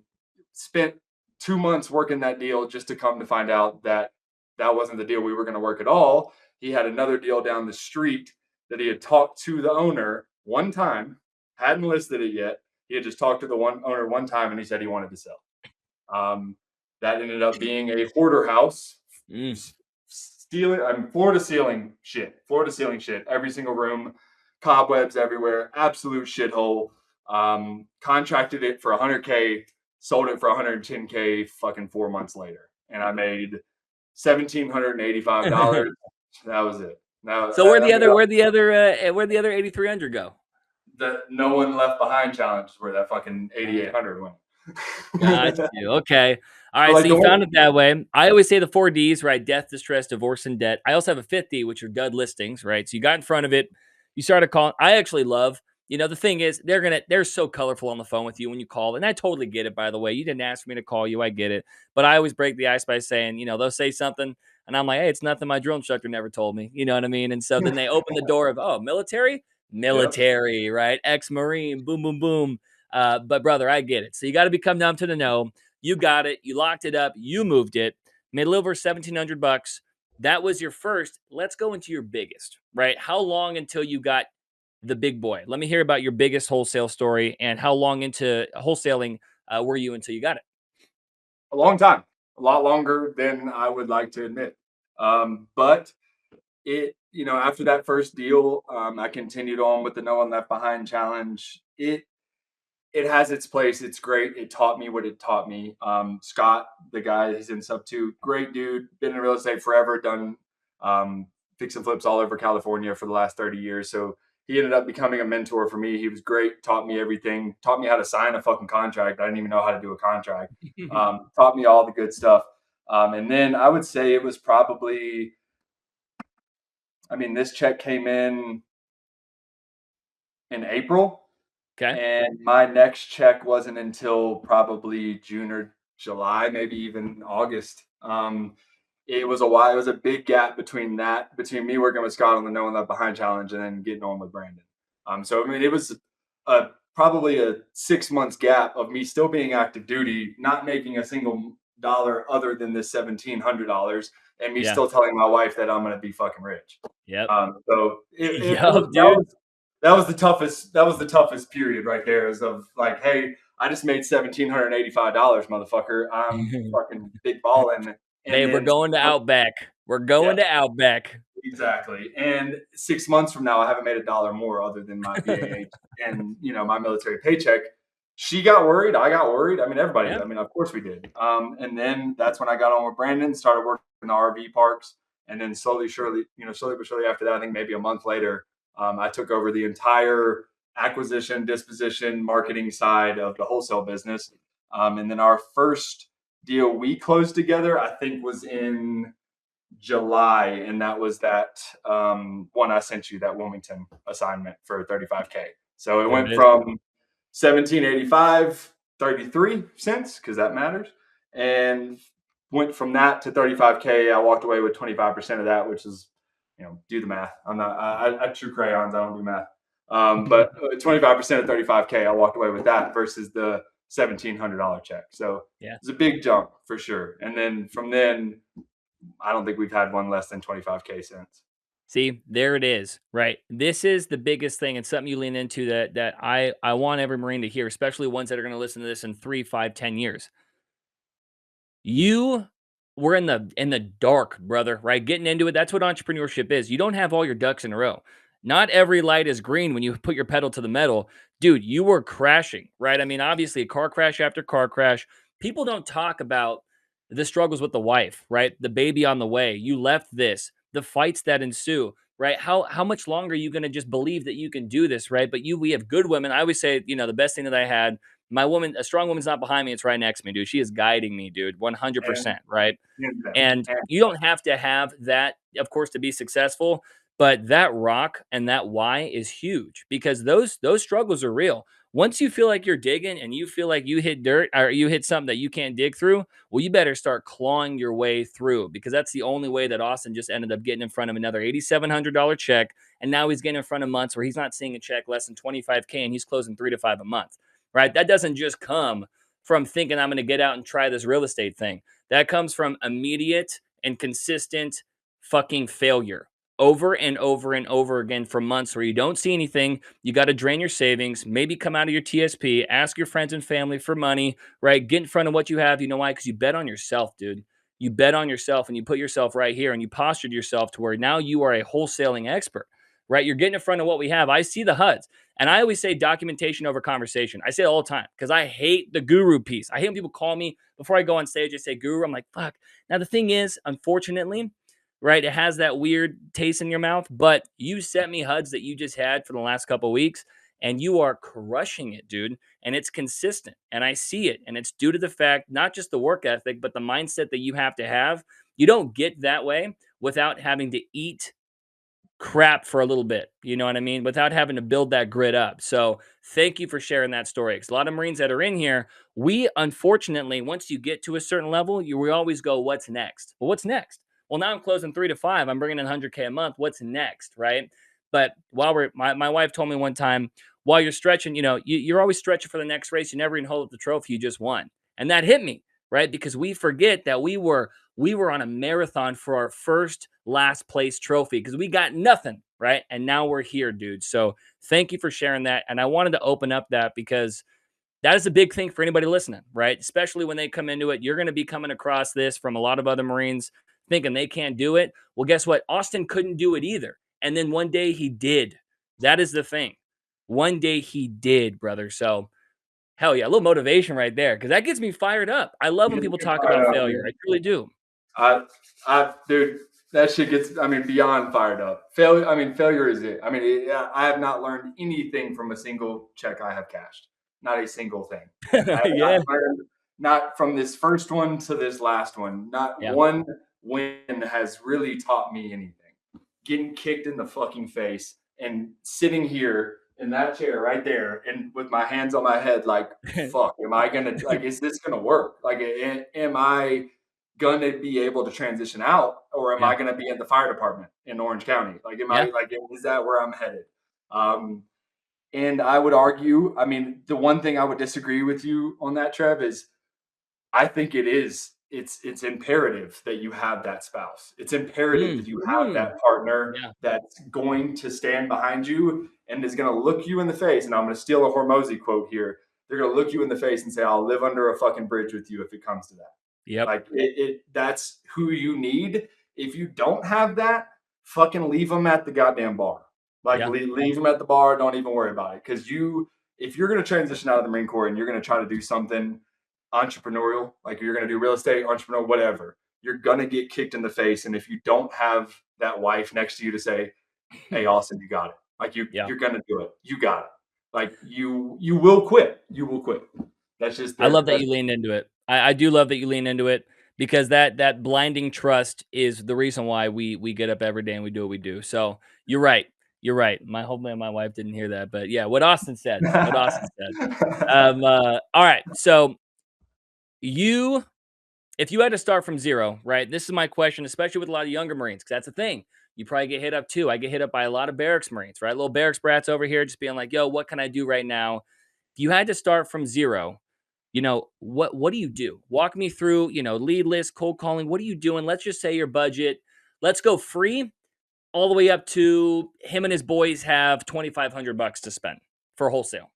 Spent 2 months working that deal just to come to find out that that wasn't the deal we were going to work at all. He had another deal down the street that he had talked to the owner one time, hadn't listed it yet. He had just talked to the one owner one time and he said he wanted to sell. That ended up being a hoarder house, Mm. stealing. I'm floor to ceiling shit. Every single room, cobwebs everywhere, absolute shithole. Contracted it for 100K, sold it for 110K. Fucking 4 months later, and I made $1,785. That was it. Now, So where I the mean, other where the other 8,300 go? the no one left behind challenge is where that fucking 8,800 went. Got you. Okay. All But right. So like you the found whole, it that way. I always say the 4 Ds, right? Death, distress, divorce, and debt. I also have a 50, which are dud listings, right? So you got in front of it. You started calling. I actually love, the thing is, they're so colorful on the phone with you when you call. And I totally get it, by the way. You didn't ask me to call you. I get it. But I always break the ice by saying, they'll say something. And I'm like, hey, it's nothing my drill instructor never told me. You know what I mean? And so then they open the door of, oh, military? yep. Military, right? Ex-Marine, boom, boom, boom. But brother, I get it. So you got to become numb to the no. You got it. You locked it up. You moved it. Made a little over $1,700. That was your first. Let's go into your biggest, right? How long until you got the big boy? Let me hear about your biggest wholesale story and how long into wholesaling were you until you got it? A long time, a lot longer than I would like to admit. But after that first deal, I continued on with the No One Left Behind challenge. It has its place. It's great. It taught me what it taught me. Scott, the guy, he's in sub two, great dude. Been in real estate forever. Done fix and flips all over California for the last 30 years. So he ended up becoming a mentor for me. He was great. Taught me everything. Taught me how to sign a fucking contract. I didn't even know how to do a contract. Taught me all the good stuff. And then I would say it was probably. I mean, this check came in April. Okay. And my next check wasn't until probably June or July, maybe even August. It was a while. It was a big gap between me working with Scott on the No One Left Behind challenge and then getting on with Brandon. So I mean, it was a probably a 6 months gap of me still being active duty, not making a single dollar other than this $1,700, and me Yeah. still telling my wife that I'm going to be fucking rich. Yep. So it was Yup, dude. that was the toughest period right there. Is of like, hey, I just made $1,785, motherfucker. I'm fucking big balling, and Babe, we're then going to Outback. We're going yeah, to Outback. exactly. And 6 months from now, I haven't made a dollar more other than my BAH and my military paycheck. She got worried. I got worried. I mean, everybody did. Yeah. I mean, of course we did. And then that's when I got on with Brandon, started working in the RV parks, and then slowly but surely after that, I think maybe a month later, I took over the entire acquisition, disposition, marketing side of the wholesale business. And then our first deal we closed together, I think, was in July, and that was that one I sent you, that Wilmington assignment for 35K. So it There it went is. from 1785 33 cents, because that matters, and went from that to 35K. I walked away with 25% of that, which is, do the math. I'm not, I chew crayons. I don't do math. But 25% of 35K, I walked away with that versus the $1,700 check. So Yeah. it's a big jump for sure. And then from then, I don't think we've had one less than 25K since. See, there it is, right? This is the biggest thing and something you lean into that I want every Marine to hear, especially ones that are going to listen to this in 3, 5, 10 years. You were in the dark, brother, right? Getting into it. That's what entrepreneurship is. You don't have all your ducks in a row. Not every light is green when you put your pedal to the metal. Dude, you were crashing, right? I mean, obviously, a car crash after car crash. People don't talk about the struggles with the wife, right? The baby on the way. You left this, the fights that ensue, right? How much longer are you going to just believe that you can do this, right? But we have good women. I always say, the best thing that I had, my woman, a strong woman's not behind me, it's right next to me, dude. She is guiding me, dude, And 100%, right? hands down. And And you don't have to have that, of course, to be successful, but that rock and that why is huge because those struggles are real. Once you feel like you're digging and you feel like you hit dirt or you hit something that you can't dig through, well, you better start clawing your way through because that's the only way that Austin just ended up getting in front of another $8,700 check. And now he's getting in front of months where he's not seeing a check less than 25K and he's closing 3 to 5 a month, right? That doesn't just come from thinking I'm going to get out and try this real estate thing. That comes from immediate and consistent fucking failure over and over and over again for months where you don't see anything. You got to drain your savings, maybe come out of your TSP, ask your friends and family for money, right? Get in front of what you have. You know why? Because you bet on yourself, dude. You bet on yourself and you put yourself right here and you postured yourself to where now you are a wholesaling expert, right? You're getting in front of what we have. I see the HUDs. And I always say documentation over conversation. I say it all the time because I hate the guru piece. I hate when people call me before I go on stage. I say guru. I'm like, fuck. Now, the thing is, unfortunately, right, it has that weird taste in your mouth, but you sent me HUDs that you just had for the last couple of weeks and you are crushing it, dude. And it's consistent and I see it. And it's due to the fact, not just the work ethic, but the mindset that you have to have. You don't get that way without having to eat crap for a little bit, you know what I mean? Without having to build that grit up. So thank you for sharing that story. Because a lot of Marines that are in here, we unfortunately, once you get to a certain level, we always go, what's next? Well, what's next? Well, now I'm closing 3 to 5. I'm bringing in 100K a month. What's next, right? But my wife told me one time, while you're stretching, you're always stretching for the next race. You never even hold up the trophy you just won. And that hit me, right? Because we forget that we were on a marathon for our first last place trophy because we got nothing, right? And now we're here, dude. So thank you for sharing that. And I wanted to open up that because that is a big thing for anybody listening, right? Especially when they come into it. You're going to be coming across this from a lot of other Marines thinking they can't do it. Well, guess what? Austin couldn't do it either. And then one day he did. That is the thing. One day he did, brother. So hell yeah, a little motivation right there because that gets me fired up. I love when you people get talk fired about up, failure. man. I truly do. Dude, that shit gets, I mean, beyond fired up. Failure is it. I have not learned anything from a single check I have cashed. Not a single thing. I have not Yeah. learned, not from this first one to this last one. Not Yeah. one win has really taught me anything. Getting kicked in the fucking face and sitting here in that chair right there and with my hands on my head, like, fuck, am I gonna, like, is this gonna work? Like, am I gonna be able to transition out, or am Yeah. I gonna be in the fire department in Orange County? Like, Yeah. is that where I'm headed? Um, And I would argue, I mean, the one thing I would disagree with you on that, Trev, is I think it is. It's imperative that you have that spouse. It's imperative that Mm, you have mm. that partner Yeah. that's going to stand behind you and is going to look you in the face. And I'm going to steal a Hormozy quote here. They're going to look you in the face and say, "I'll live under a fucking bridge with you if it comes to that." Yep. Like that's who you need. If you don't have that, fucking leave them at the goddamn bar. Like Yeah. leave them at the bar. Don't even worry about it. Because if you're going to transition out of the Marine Corps and you're going to try to do something entrepreneurial, like you're going to do real estate, entrepreneur, whatever, you're going to get kicked in the face. And if you don't have that wife next to you to say, "Hey, Austin, you got it," like Yeah. you're going to do it. You got it. Like you will quit. You will quit. That's just I love that that's you leaned into it. I do love that you lean into it because that blinding trust is the reason why we get up every day and we do what we do. So you're right. You're right. Hopefully my wife didn't hear that, but yeah, what Austin said. What Austin said. All right. So you if you had to start from zero, right? This is my question, especially with a lot of younger Marines, because that's the thing. You probably get hit up too. I get hit up by a lot of barracks Marines, right? Little barracks brats over here just being like, yo, what can I do right now? If you had to start from zero, what do you do? Walk me through, lead list, cold calling. What are you doing? Let's just say your budget. Let's go free all the way up to him and his boys have $2,500 to spend for wholesale.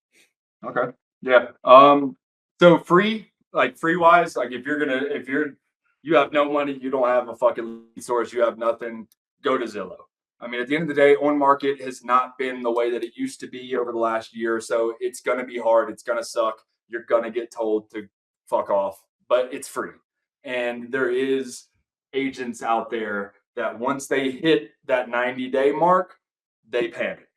Okay. Yeah. So free wise, like if you have no money, you don't have a fucking lead source, you have nothing, go to Zillow. I mean, at the end of the day, on market has not been the way that it used to be over the last year or so. It's gonna be hard. It's gonna suck. You're gonna get told to fuck off, but it's free. And there is agents out there that once they hit that 90-day mark, they panic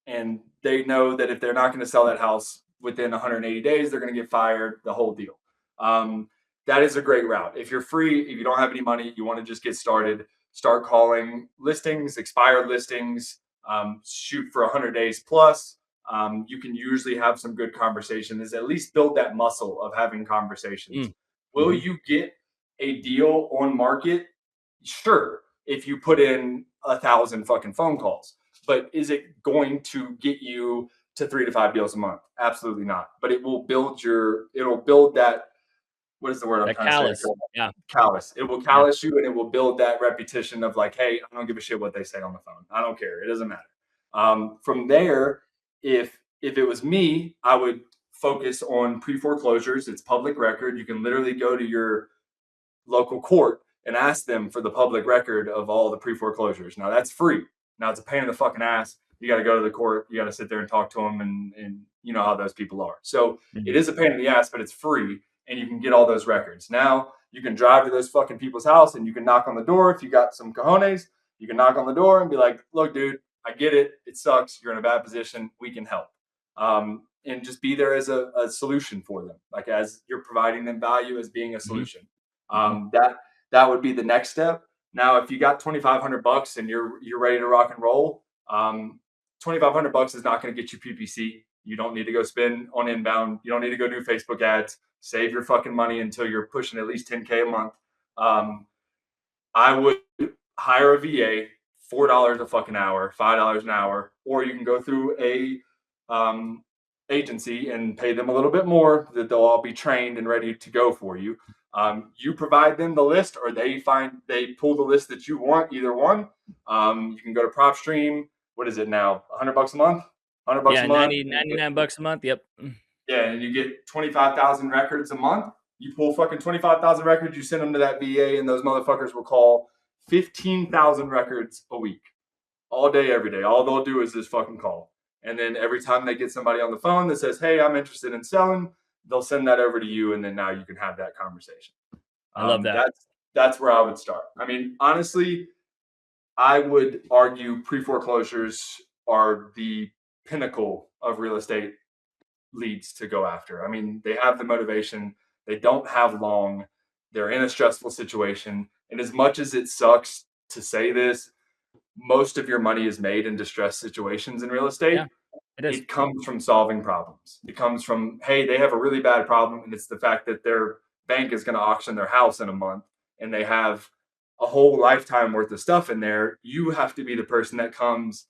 and they know that if they're not going to sell that house within 180 days, they're going to get fired, the whole deal. That is a great route. If you're free, if you don't have any money, you want to just get started, start calling listings, expired listings, shoot for 100 days plus. You can usually have some good conversations, at least build that muscle of having conversations. Mm. Will Hmm. you get a deal on market? Sure, if you put in 1,000 fucking phone calls, but is it going to get you to 3 to 5 deals a month? Absolutely not. But it'll build that. What is the word I'm That trying to say? callus. Yeah. Callous. It will Yeah. callous you and it will build that repetition of like, hey, I don't give a shit what they say on the phone. I don't care. It doesn't matter. From there, if it was me, I would focus on pre-foreclosures. It's public record. You can literally go to your local court and ask them for the public record of all the pre-foreclosures. Now that's free. Now it's a pain in the fucking ass. You got to go to the court. You got to sit there and talk to them, and you know how those people are. So it Mhm. is a pain in the ass, but it's free, and you can get all those records. Now you can drive to those fucking people's house, and you can knock on the door if you got some cojones. You can knock on the door and be like, "Look, dude, I get it. It sucks. You're in a bad position. We can help." And just be there as a solution for them, like as you're providing them value as being a Mhm. solution. Mhm. That would be the next step. Now, if you got $2,500 and you're ready to rock and roll, $2,500 is not going to get you PPC. You don't need to go spend on inbound. You don't need to go do Facebook ads. Save your fucking money until you're pushing at least 10K a month. Um, I would hire a VA, $4 a fucking hour, $5 an hour, or you can go through a agency and pay them a little bit more. That they'll all be trained and ready to go for you. You provide them the list, or they pull the list that you want. Either one. You can go to PropStream. What is it now? $100 a month. $100 a Yeah, month. 99 bucks a month. Yep. Yeah, and you get 25,000 records a month. You pull fucking 25,000 records, you send them to that VA, and those motherfuckers will call 15,000 records a week, all day, every day. All they'll do is this fucking call. And then every time they get somebody on the phone that says, "Hey, I'm interested in selling," they'll send that over to you, and then now you can have that conversation. I love that. That's where I would start. I mean, honestly, I would argue pre-foreclosures are the pinnacle of real estate leads to go after. I mean, they have the motivation, they don't have long, they're in a stressful situation. And as much as it sucks to say this, most of your money is made in distressed situations in real Yeah, estate. it is. It comes from solving problems. It comes from, hey, they have a really bad problem, and it's the fact that their bank is going to auction their house in a month and they have a whole lifetime worth of stuff in there. You have to be the person that comes,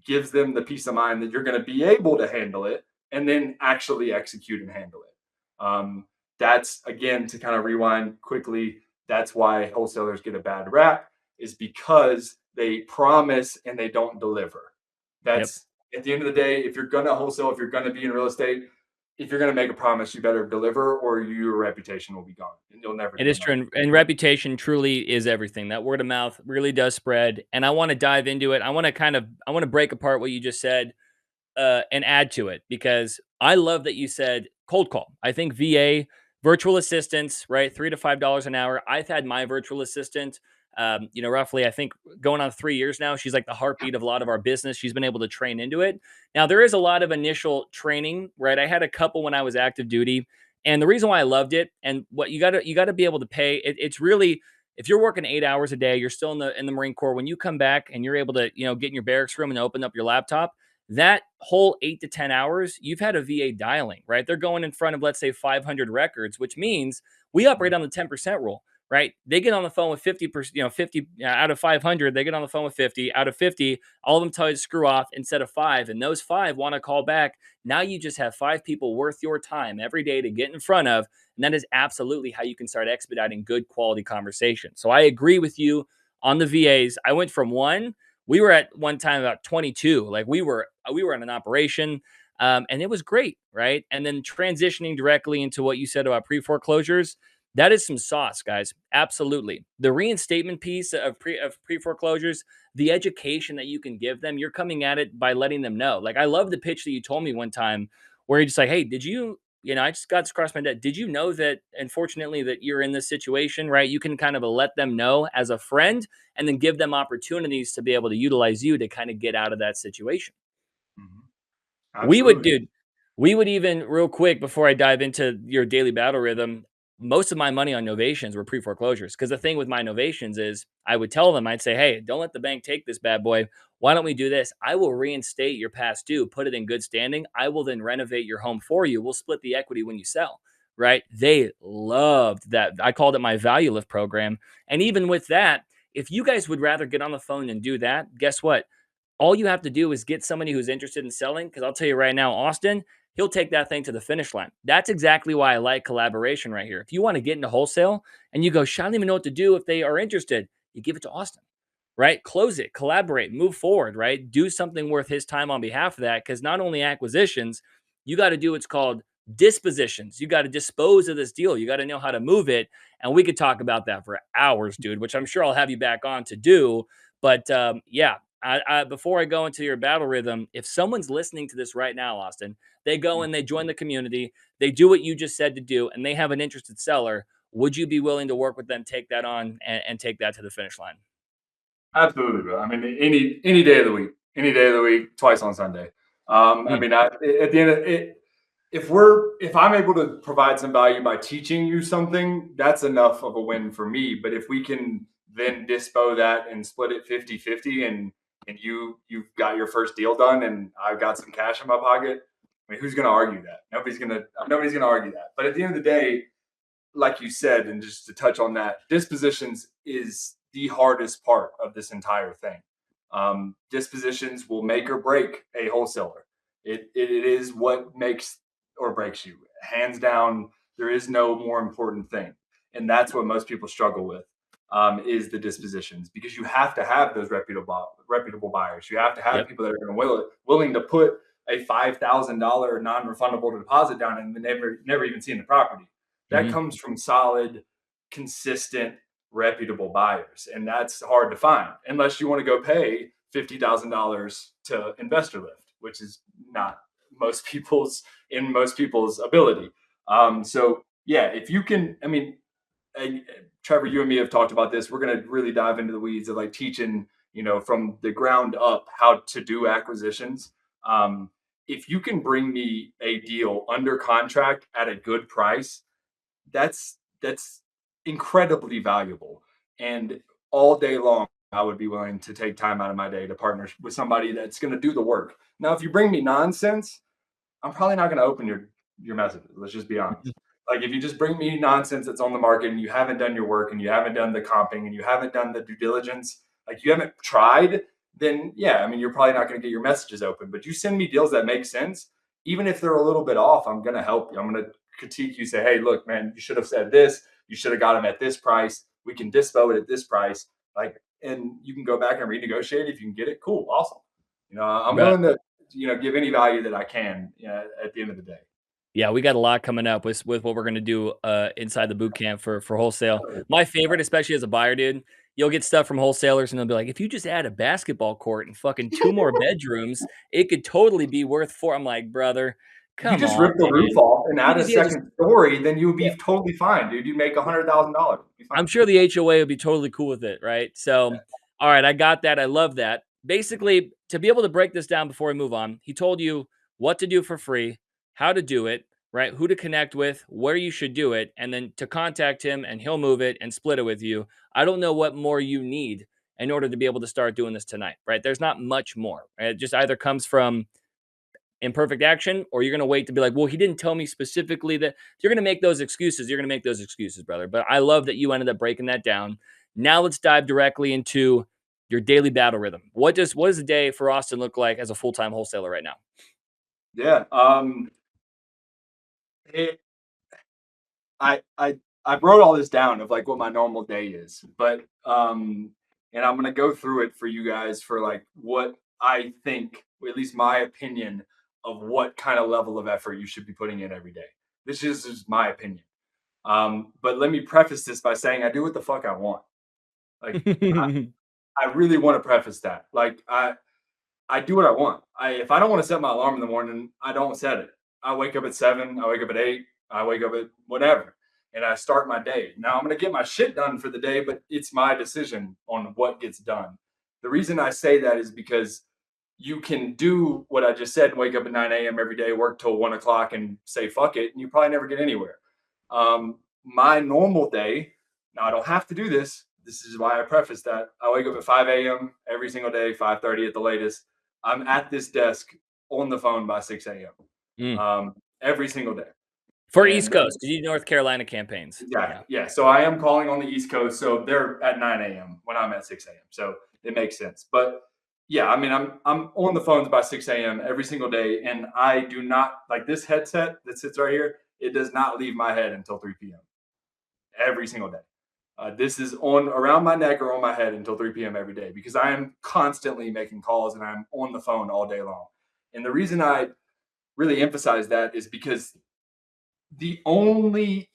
gives them the peace of mind that you're going to be able to handle it and then actually execute and handle it. That's again, to kind of rewind quickly, that's why wholesalers get a bad rap, is because they promise and they don't deliver. Yep. That's at the end of the day, if you're going to wholesale, if you're going to be in real estate, if you're going to make a promise, you better deliver or your reputation will be gone and you'll never It get is another. true, and reputation truly is everything. That word of mouth really does spread, and I wanna dive into it. I wanna break apart what you just said, and add to it because I love that you said cold call. I think VA, virtual assistants, right? $3 to $5 an hour. I've had my virtual assistant, roughly, I think going on 3 years now. She's like the heartbeat of a lot of our business. She's been able to train into it. Now, there is a lot of initial training, right? I had a couple when I was active duty. And the reason why I loved it and what you gotta be able to pay it's really if you're working 8 hours a day, you're still in the Marine Corps. When you come back and you're able to, get in your barracks room and open up your laptop, that whole 8 to 10 hours, you've had a VA dialing, right? They're going in front of, let's say, 500 records, which means we operate on the 10% rule, right? They get on the phone with 50%, 50 out of 500, they get on the phone with 50. Out of 50, all of them tell you to screw off instead of five. And those five want to call back. Now you just have five people worth your time every day to get in front of. And that is absolutely how you can start expediting good quality conversation. So I agree with you on the VAs. I went from one, we were at one time about 22. Like we were in an operation, and it was great, right? And then transitioning directly into what you said about pre-foreclosures, that is some sauce, guys. Absolutely. The reinstatement piece of pre-foreclosures, the education that you can give them, you're coming at it by letting them know. Like I love the pitch that you told me one time where you're just like, hey, did you I just got this across my debt. Did you know that, unfortunately, that you're in this situation, right? You can kind of let them know as a friend and then give them opportunities to be able to utilize you to kind of get out of that situation. Mhm. We would, Absolutely. dude, we would even real quick before I dive into your daily battle rhythm. Most of my money on novations were pre foreclosures because the thing with my novations is I would tell them, I'd say, hey, don't let the bank take this bad boy. Why don't we do this? I will reinstate your past due, put it in good standing. I will then renovate your home for you. We'll split the equity when you sell. Right? They loved that. I called it my value lift program. And even with that, if you guys would rather get on the phone and do that, guess what? All you have to do is get somebody who's interested in selling. Because I'll tell you right now, Austin, he'll take that thing to the finish line. That's exactly why I like collaboration right here. If you want to get into wholesale and you go, "Shit, I don't even know what to do if they are interested," you give it to Austin, right? Close it, collaborate, move forward, right? Do something worth his time on behalf of that. Because not only acquisitions, you got to do what's called dispositions. You got to dispose of this deal. You got to know how to move it. And we could talk about that for hours, dude, which I'm sure I'll have you back on to do. But yeah, before I go into your battle rhythm, if someone's listening to this right now, Austin, they go and they join the community, they do what you just said to do, and they have an interested seller. Would you be willing to work with them, take that on, and take that to the finish line? Absolutely, bro. I mean, any day of the week, any day of the week, twice on Sunday. I Mm, mean, at the end of it, if I'm able to provide some value by teaching you something, that's enough of a win for me. But if we can then dispo that and split it 50-50, and you've got your first deal done and I've got some cash in my pocket, I mean, who's going to argue that? Nobody's gonna argue that. But at the end of the day, like you said, and just to touch on that, dispositions is the hardest part of this entire thing. Dispositions will make or break a wholesaler. It is what makes or breaks you. Hands down, there is no more important thing. And that's what most people struggle with, is the dispositions, because you have to have those reputable buyers. You have to have yep. people that are going to willing to put a $5,000 non-refundable deposit down and never even seen the property. That Hmm. comes from solid, consistent, reputable buyers. And that's hard to find unless you want to go pay $50,000 to investor lift, which is not most people's ability. So yeah, if you can, I mean, and Trevor, you and me have talked about this. We're going to really dive into the weeds of like teaching, from the ground up how to do acquisitions. Um, if you can bring me a deal under contract at a good price, that's incredibly valuable. And all day long, I would be willing to take time out of my day to partner with somebody that's going to do the work. Now, if you bring me nonsense, I'm probably not going to open your messages. Let's just be honest. Like if you just bring me nonsense that's on the market and you haven't done your work and you haven't done the comping and you haven't done the due diligence, like you haven't tried, then yeah, I mean, you're probably not going to get your messages open. But you send me deals that make sense, even if they're a little bit off, I'm going to help you. I'm going to critique you, say, hey, look, man, you should have said this. You should have got them at this price. We can dispo it at this price. Like, and you can go back and renegotiate if you can get it. Cool, awesome. I'm Right. willing to, give any value that I can, at the end of the day. Yeah, we got a lot coming up with what we're gonna do inside the boot camp for wholesale. My favorite, especially as a buyer, dude, you'll get stuff from wholesalers and they'll be like, if you just add a basketball court and fucking two more bedrooms, it could totally be worth four. I'm like, brother, If you come just on, rip the roof man. off and add Sweet a as deal, just second story, then you would be totally fine, dude. You'd make $100,000. Be fine. I'm sure the HOA would be totally cool with it, right? So, all right, I got that. I love that. Basically, to be able to break this down before we move on, he told you what to do for free, how to do it, right? Who to connect with, where you should do it, and then to contact him and he'll move it and split it with you. I don't know what more you need in order to be able to start doing this tonight, right? There's not much more. Right? It just either comes from imperfect action, or you're going to wait to be like, well, he didn't tell me specifically that. You're going to make those excuses. You're going to make those excuses, brother. But I love that you ended up breaking that down. Now let's dive directly into your daily battle rhythm. What does a day for Austin look like as a full-time wholesaler right now? Yeah. It, I I I wrote all this down of like what my normal day is, but and I'm gonna go through it for you guys for like what I think, or at least my opinion of what kind of level of effort you should be putting in every day. This is just my opinion. But let me preface this by saying I do what the fuck I want. Like I really want to preface that. Like I do what I want. If I don't want to set my alarm in the morning, I don't set it. I wake up at 7, I wake up at 8, I wake up at whatever, and I start my day. Now I'm gonna get my shit done for the day, but it's my decision on what gets done. The reason I say that is because you can do what I just said, wake up at 9 a.m. every day, work till 1 o'clock and say fuck it, and you probably never get anywhere. My normal day, now I don't have to do this. This is why I preface that. I wake up at 5 a.m. every single day, 5:30 at the latest. I'm at this desk on the phone by 6 a.m. Mm. Every single day. For East And Coast, because you North Carolina campaigns. Yeah. exactly, yeah. So I am calling on the East Coast. So they're at 9 a.m. when I'm at 6 a.m. So it makes sense. But yeah, I mean, I'm on the phones by 6 a.m. every single day. And I do not like this headset that sits right here. It does not leave my head until 3 p.m. every single day. This is on around my neck or on my head until 3 p.m. every day because I am constantly making calls and I'm on the phone all day long. And the reason I really emphasize that is because the only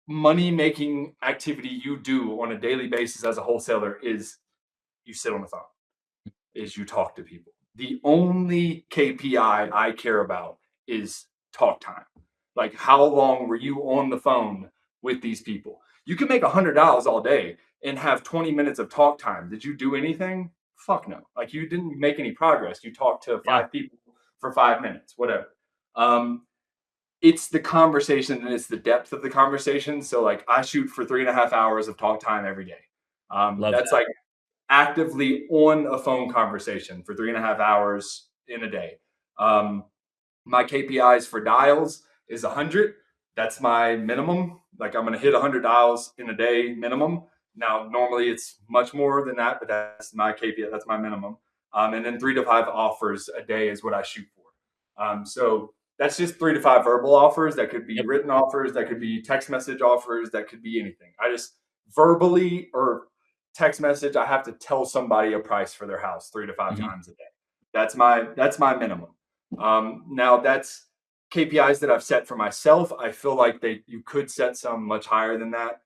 money making activity you do on a daily basis as a wholesaler is you sit on the phone, is you talk to people. The only KPI I care about is talk time. Like, how long were you on the phone with these people? You can make $100 all day and have 20 minutes of talk time. Did you do anything? Fuck no. Like, you didn't make any progress. You talked to Yeah. 5 people for 5 minutes, whatever. Um, it's the conversation and it's the depth of the conversation. So, like, I shoot for 3.5 hours of talk time every day. Love That's that. like actively on a phone conversation for 3.5 hours in a day. Um, my KPIs for dials is 100. That's my minimum. Like, I'm going to hit 100 dials in a day minimum. Now, normally it's much more than that, but that's my KPI. That's my minimum. And then 3 to 5 offers a day is what I shoot for. So that's just 3 to 5 verbal offers. That could be Yep. written offers. That could be text message offers. That could be anything. I just verbally or text message, I have to tell somebody a price for their house 3 to 5 Mhm. times a day. That's my minimum. Now that's KPIs that I've set for myself. I feel like you could set some much higher than that,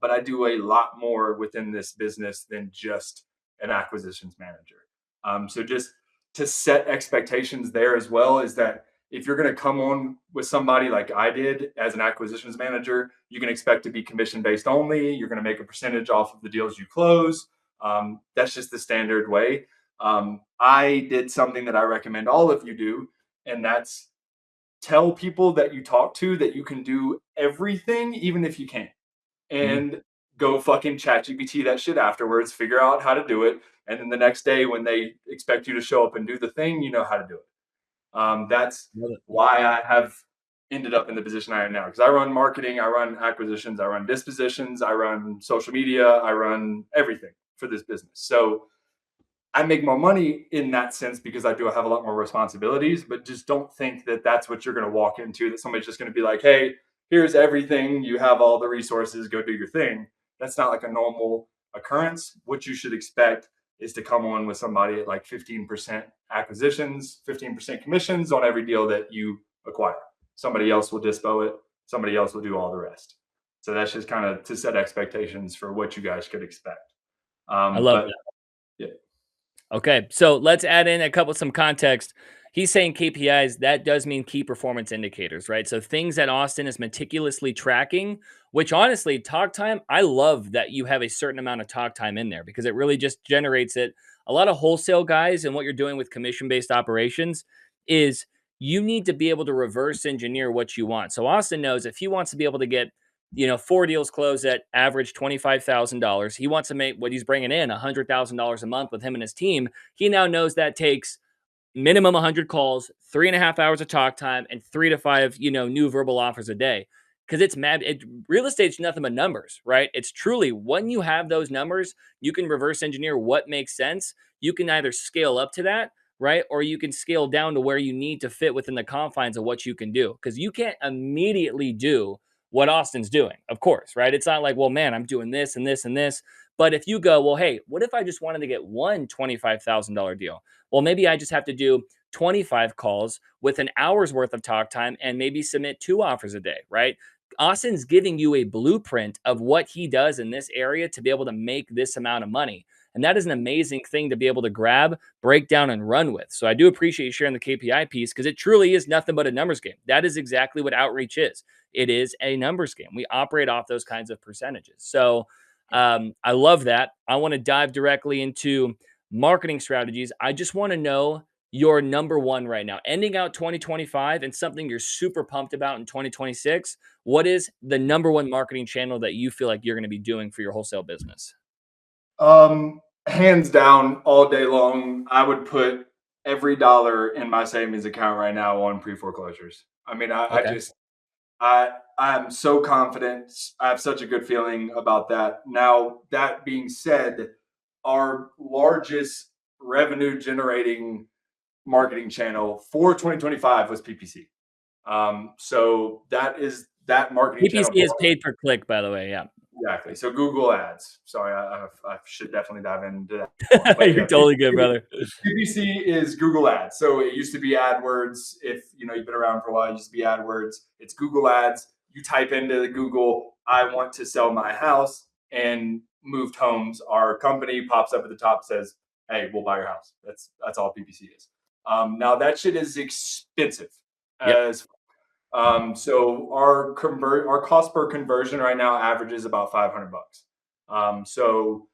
but I do a lot more within this business than just an acquisitions manager. So just to set expectations there as well is that if you're going to come on with somebody like I did as an acquisitions manager, you can expect to be commission based only. You're going to make a percentage off of the deals you close. That's just the standard way. I did something that I recommend all of you do, and that's tell people that you talk to that you can do everything, even if you can't, Mhm. and go fucking chat GPT that shit afterwards, figure out how to do it. And then the next day, when they expect you to show up and do the thing, you know how to do it. That's Love it. why I have ended up in the position I am now because I run marketing, I run acquisitions, I run dispositions, I run social media, I run everything for this business. So I make more money in that sense because I do have a lot more responsibilities, but just don't think that that's what you're going to walk into, that somebody's just going to be like, hey, here's everything. You have all the resources, go do your thing. That's not like a normal occurrence. What you should expect is to come on with somebody at like 15% acquisitions, 15% commissions on every deal that you acquire. Somebody else will dispo it, somebody else will do all the rest. So that's just kind of to set expectations for what you guys could expect. I love But that. yeah. Okay, so let's add in some context. He's saying KPIs, that does mean key performance indicators, right? So things that Austin is meticulously tracking, which honestly, talk time, I love that you have a certain amount of talk time in there because it really just generates it. A lot of wholesale guys and what you're doing with commission-based operations is you need to be able to reverse engineer what you want. So Austin knows if he wants to be able to get 4 deals closed at average $25,000. He wants to make what he's bringing in $100,000 a month with him and his team. He now knows that takes minimum 100 calls, 3.5 hours of talk time, and 3 to 5, new verbal offers a day. Because it's mad. Real estate's nothing but numbers, right? It's truly when you have those numbers, you can reverse engineer what makes sense. You can either scale up to that, right? Or you can scale down to where you need to fit within the confines of what you can do. Because you can't immediately do what Austin's doing, of course, right? It's not like, well, man, I'm doing this and this and this. But if you go, well, hey, what if I just wanted to get one $25,000 deal? Well, maybe I just have to do 25 calls with an hour's worth of talk time and maybe submit 2 offers a day, right? Austin's giving you a blueprint of what he does in this area to be able to make this amount of money. And that is an amazing thing to be able to grab, break down, and run with. So I do appreciate you sharing the KPI piece because it truly is nothing but a numbers game. That is exactly what outreach is. It is a numbers game. We operate off those kinds of percentages. So I love that. I want to dive directly into marketing strategies. I just want to know your number one right now, ending out 2025 and something you're super pumped about in 2026. What is the number one marketing channel that you feel like you're going to be doing for your wholesale business? Hands down, all day long, I would put every dollar in my savings account right now on pre-foreclosures. I mean, I Okay. just, I'm so confident. I have such a good feeling about that. Now, that being said, our largest revenue generating marketing channel for 2025 was PPC. So that marketing channel. PPC is paid per click, by the way. Yeah. Exactly. So Google Ads. Sorry, I should definitely dive into that more. But You're yeah, totally good, brother. PPC is Google Ads. So it used to be AdWords. If you've been around for a while, it used to be AdWords. It's Google Ads. You type into Google, I want to sell my house, and Moved Homes, our company, pops up at the top, says, hey, we'll buy your house. That's all PPC is. Now that shit is expensive Yep. as so our cost per conversion right now averages about $500. So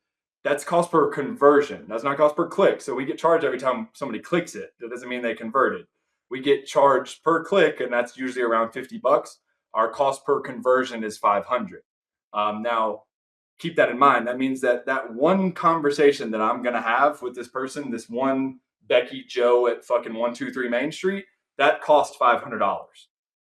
that's cost per conversion. That's not cost per click. So we get charged every time somebody clicks it. That doesn't mean they converted. We get charged per click, and that's usually around $50. Our cost per conversion is 500. Now, keep that in mind. That means that one conversation that I'm gonna have with this person, this one Becky Joe at fucking 123 Main Street, that cost $500.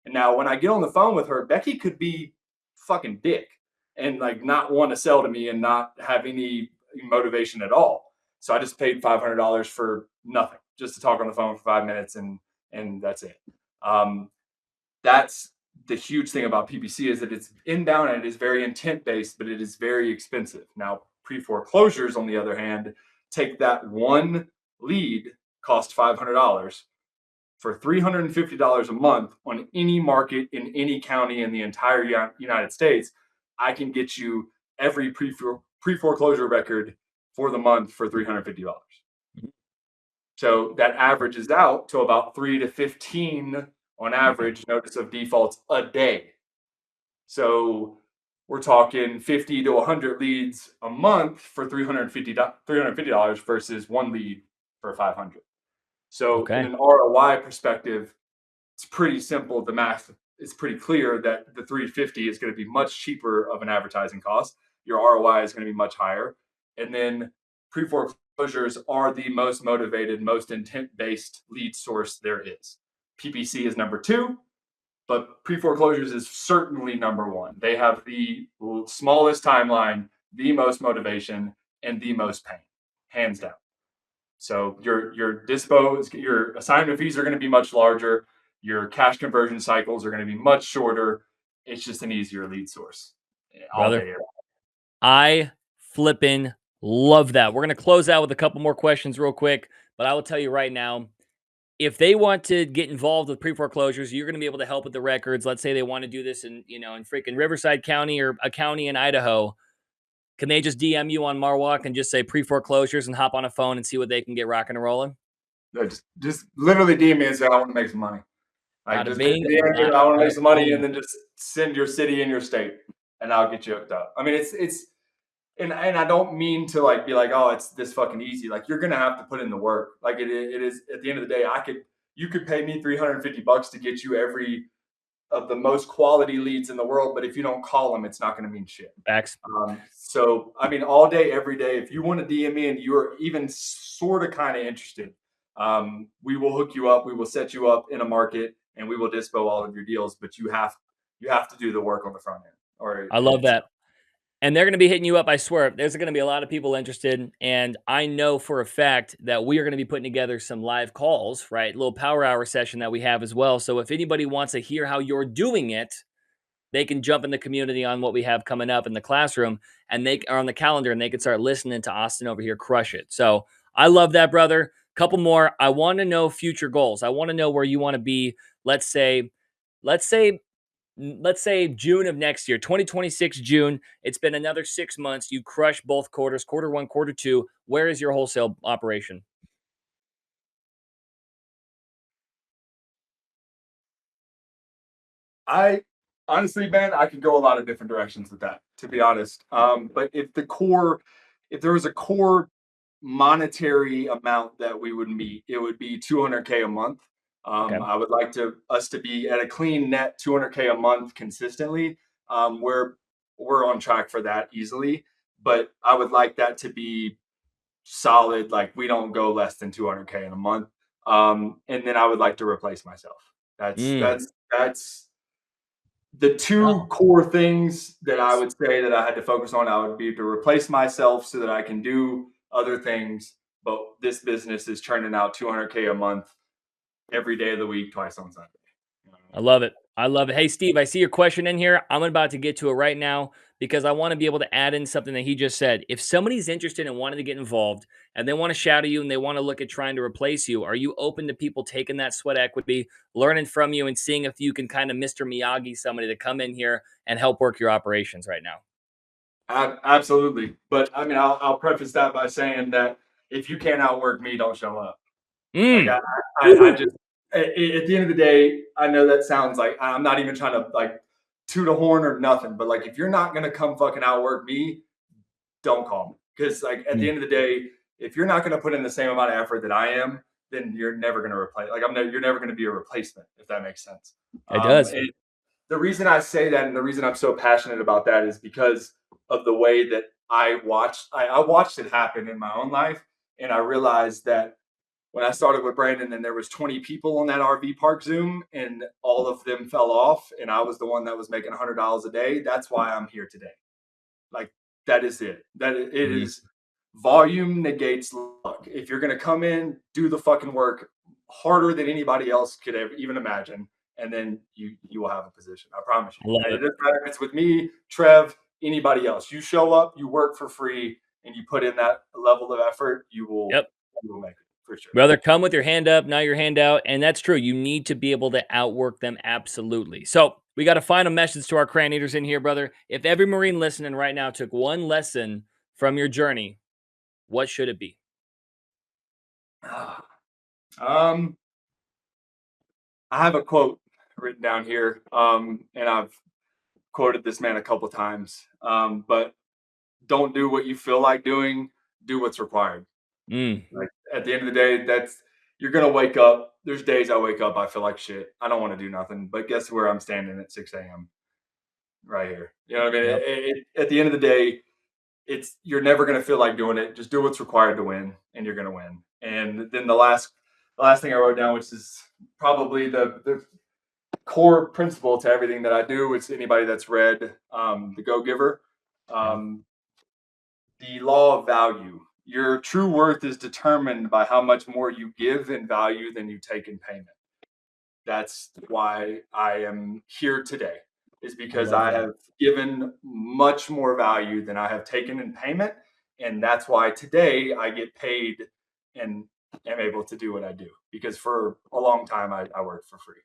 And now when I get on the phone with her, Becky could be fucking dick and like not want to sell to me and not have any motivation at all. So I just paid $500 for nothing, just to talk on the phone for 5 minutes, and that's it. That's the huge thing about PPC is that it's inbound and it is very intent based, but it is very expensive. Now, pre foreclosures, on the other hand, take that one lead, cost $500 for $350 a month on any market in any county in the entire United States. I can get you every pre foreclosure record for the month for $350. So that averages out to about 3 to 15 on average notice of defaults a day. So we're talking 50 to 100 leads a month for $350 versus one lead for 500. So in Okay. an ROI perspective, it's pretty simple. The math is pretty clear that the 350 is going to be much cheaper of an advertising cost. Your ROI is going to be much higher. And then pre foreclosures are the most motivated, most intent based lead source there is. PPC is number two, but pre foreclosures is certainly number one. They have the smallest timeline, the most motivation, and the most pain, hands down. So your assignment fees are going to be much larger. Your cash conversion cycles are going to be much shorter. It's just an easier lead source all Brother, day. I flippin' love that. We're going to close out with a couple more questions real quick, but I will tell you right now, if they want to get involved with pre-foreclosures, you're going to be able to help with the records. Let's say they want to do this in, in freaking Riverside County or a county in Idaho. Can they just DM you on Marwalk and just say pre-foreclosures and hop on a phone and see what they can get rocking and rolling? No, just literally DM me and say I want to make some money. Like Bada just bing, DM me, I want to make bada some money, and boom. then just send your city and your state, and I'll get you hooked up. I mean, it's and I don't mean to like be like, oh, it's this fucking easy. Like you're gonna have to put in the work. Like it is at the end of the day, you could pay me $350 to get you every of the most quality leads in the world, but if you don't call them, it's not going to mean shit. Facts. So I mean, all day, every day, if you want to DM me and you're even sort of kind of interested, we will hook you up. We will set you up in a market, and we will dispo all of your deals. But you have to do the work on the front end, or I love it's that. And they're going to be hitting you up. I swear, there's going to be a lot of people interested. And I know for a fact that we are going to be putting together some live calls, right? A little power hour session that we have as well. So if anybody wants to hear how you're doing it, they can jump in the community on what we have coming up in the classroom and they are on the calendar and they can start listening to Austin over here crush it. So I love that, brother. Couple more. I want to know future goals. I want to know where you want to be. Let's say, let's say let's say June of next year, 2026 June. It's been another 6 months. You crushed both quarters, quarter one, quarter two. Where is your wholesale operation? I honestly, man, I could go a lot of different directions with that, to be honest. But if there was a core monetary amount that we would meet, it would be 200K a month. Okay. I would like us to be at a clean net 200K a month consistently. We're on track for that easily, but I would like that to be solid. Like we don't go less than 200K in a month. And then I would like to replace myself. Mm. That's the two Well, core things that I would say that I had to focus on. I would be to replace myself so that I can do other things. But this business is churning out 200K a month every day of the week, twice on Sunday. You know what I I mean? love it. I love it. Hey, Steve, I see your question in here. I'm about to get to it right now because I want to be able to add in something that he just said. If somebody's interested and wanting to get involved and they want to shadow you and they want to look at trying to replace you, are you open to people taking that sweat equity, learning from you, and seeing if you can kind of Mr. Miyagi somebody to come in here and help work your operations right now? Absolutely. But I mean, I'll preface that by saying that if you can't outwork me, don't show up. Like Mm. I Woo. just at the end of the day, I know that sounds like I'm not even trying to like toot a horn or nothing, but like if you're not gonna come fucking outwork me, don't call me. Because like at the Mm. end of the day, if you're not gonna put in the same amount of effort that I am, then you're never gonna replace. Like you're never gonna be a replacement, if that makes sense. It does. And the reason I say that and the reason I'm so passionate about that is because of the way that I watched it happen in my own life, and I realized that when I started with Brandon and there was 20 people on that RV park Zoom and all of them fell off and I was the one that was making $100 a day, that's why I'm here today. Like that is it. It Mm. is volume negates luck. If you're gonna come in, do the fucking work harder than anybody else could ever even imagine, and then you will have a position. I promise I you. love And it it. doesn't matter if it's with me, Trev, anybody else. You show up, you work for free, and you put in that level of effort, Yep. you will make it for sure. Brother, come with your hand up, not your hand out. And that's true. You need to be able to outwork them. Absolutely. So we got a final message to our cran eaters in here, brother. If every Marine listening right now took one lesson from your journey, what should it be? um, I have a quote written down here, and I've quoted this man a couple times. But don't do what you feel like doing. Do what's required. Mm, Like at the end of the day, that's you're gonna wake up. There's days I wake up, I feel like shit. I don't want to do nothing. But guess where I'm standing at 6 a.m. right here. You know what I mean? yep. At the end of the day, it's you're never gonna feel like doing it. Just do what's required to win, and you're gonna win. And then the last thing I wrote down, which is probably the core principle to everything that I do. It's anybody that's read The Go Giver. Yeah. Um, the law of value. Your true worth is determined by how much more you give in value than you take in payment. That's why I am here today, is I because love I that. have given much more value than I have taken in payment. And that's why today I get paid and am able to do what I do. Because for a long time, I worked for free.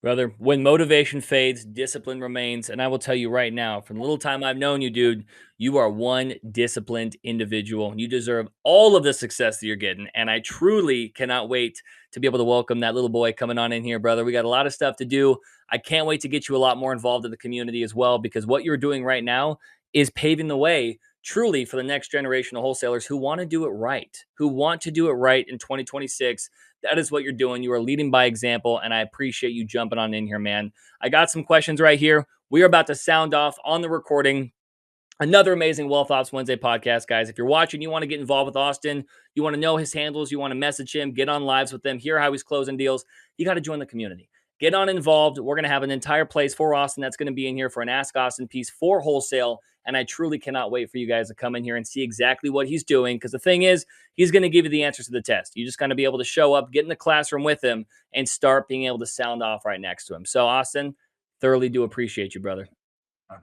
Brother, when motivation fades, discipline remains. And I will tell you right now, from the little time I've known you, dude, you are one disciplined individual. You deserve all of the success that you're getting. And I truly cannot wait to be able to welcome that little boy coming on in here, brother. We got a lot of stuff to do. I can't wait to get you a lot more involved in the community as well, because what you're doing right now is paving the way truly for the next generation of wholesalers who want to do it right, who want to do it right in 2026. That is what you're doing. You are leading by example, and I appreciate you jumping on in here, man. I got some questions right here. We are about to sound off on the recording. Another amazing Wealth Ops Wednesday podcast, guys. If you're watching, you want to get involved with Austin, you want to know his handles, you want to message him, get on lives with him, hear how he's closing deals, you got to join the community. Get on involved. We're going to have an entire place for Austin that's going to be in here for an Ask Austin piece for wholesale. And I truly cannot wait for you guys to come in here and see exactly what he's doing. Because the thing is, he's going to give you the answers to the test. You just got to be able to show up, get in the classroom with him, and start being able to sound off right next to him. So, Austin, thoroughly do appreciate you, brother.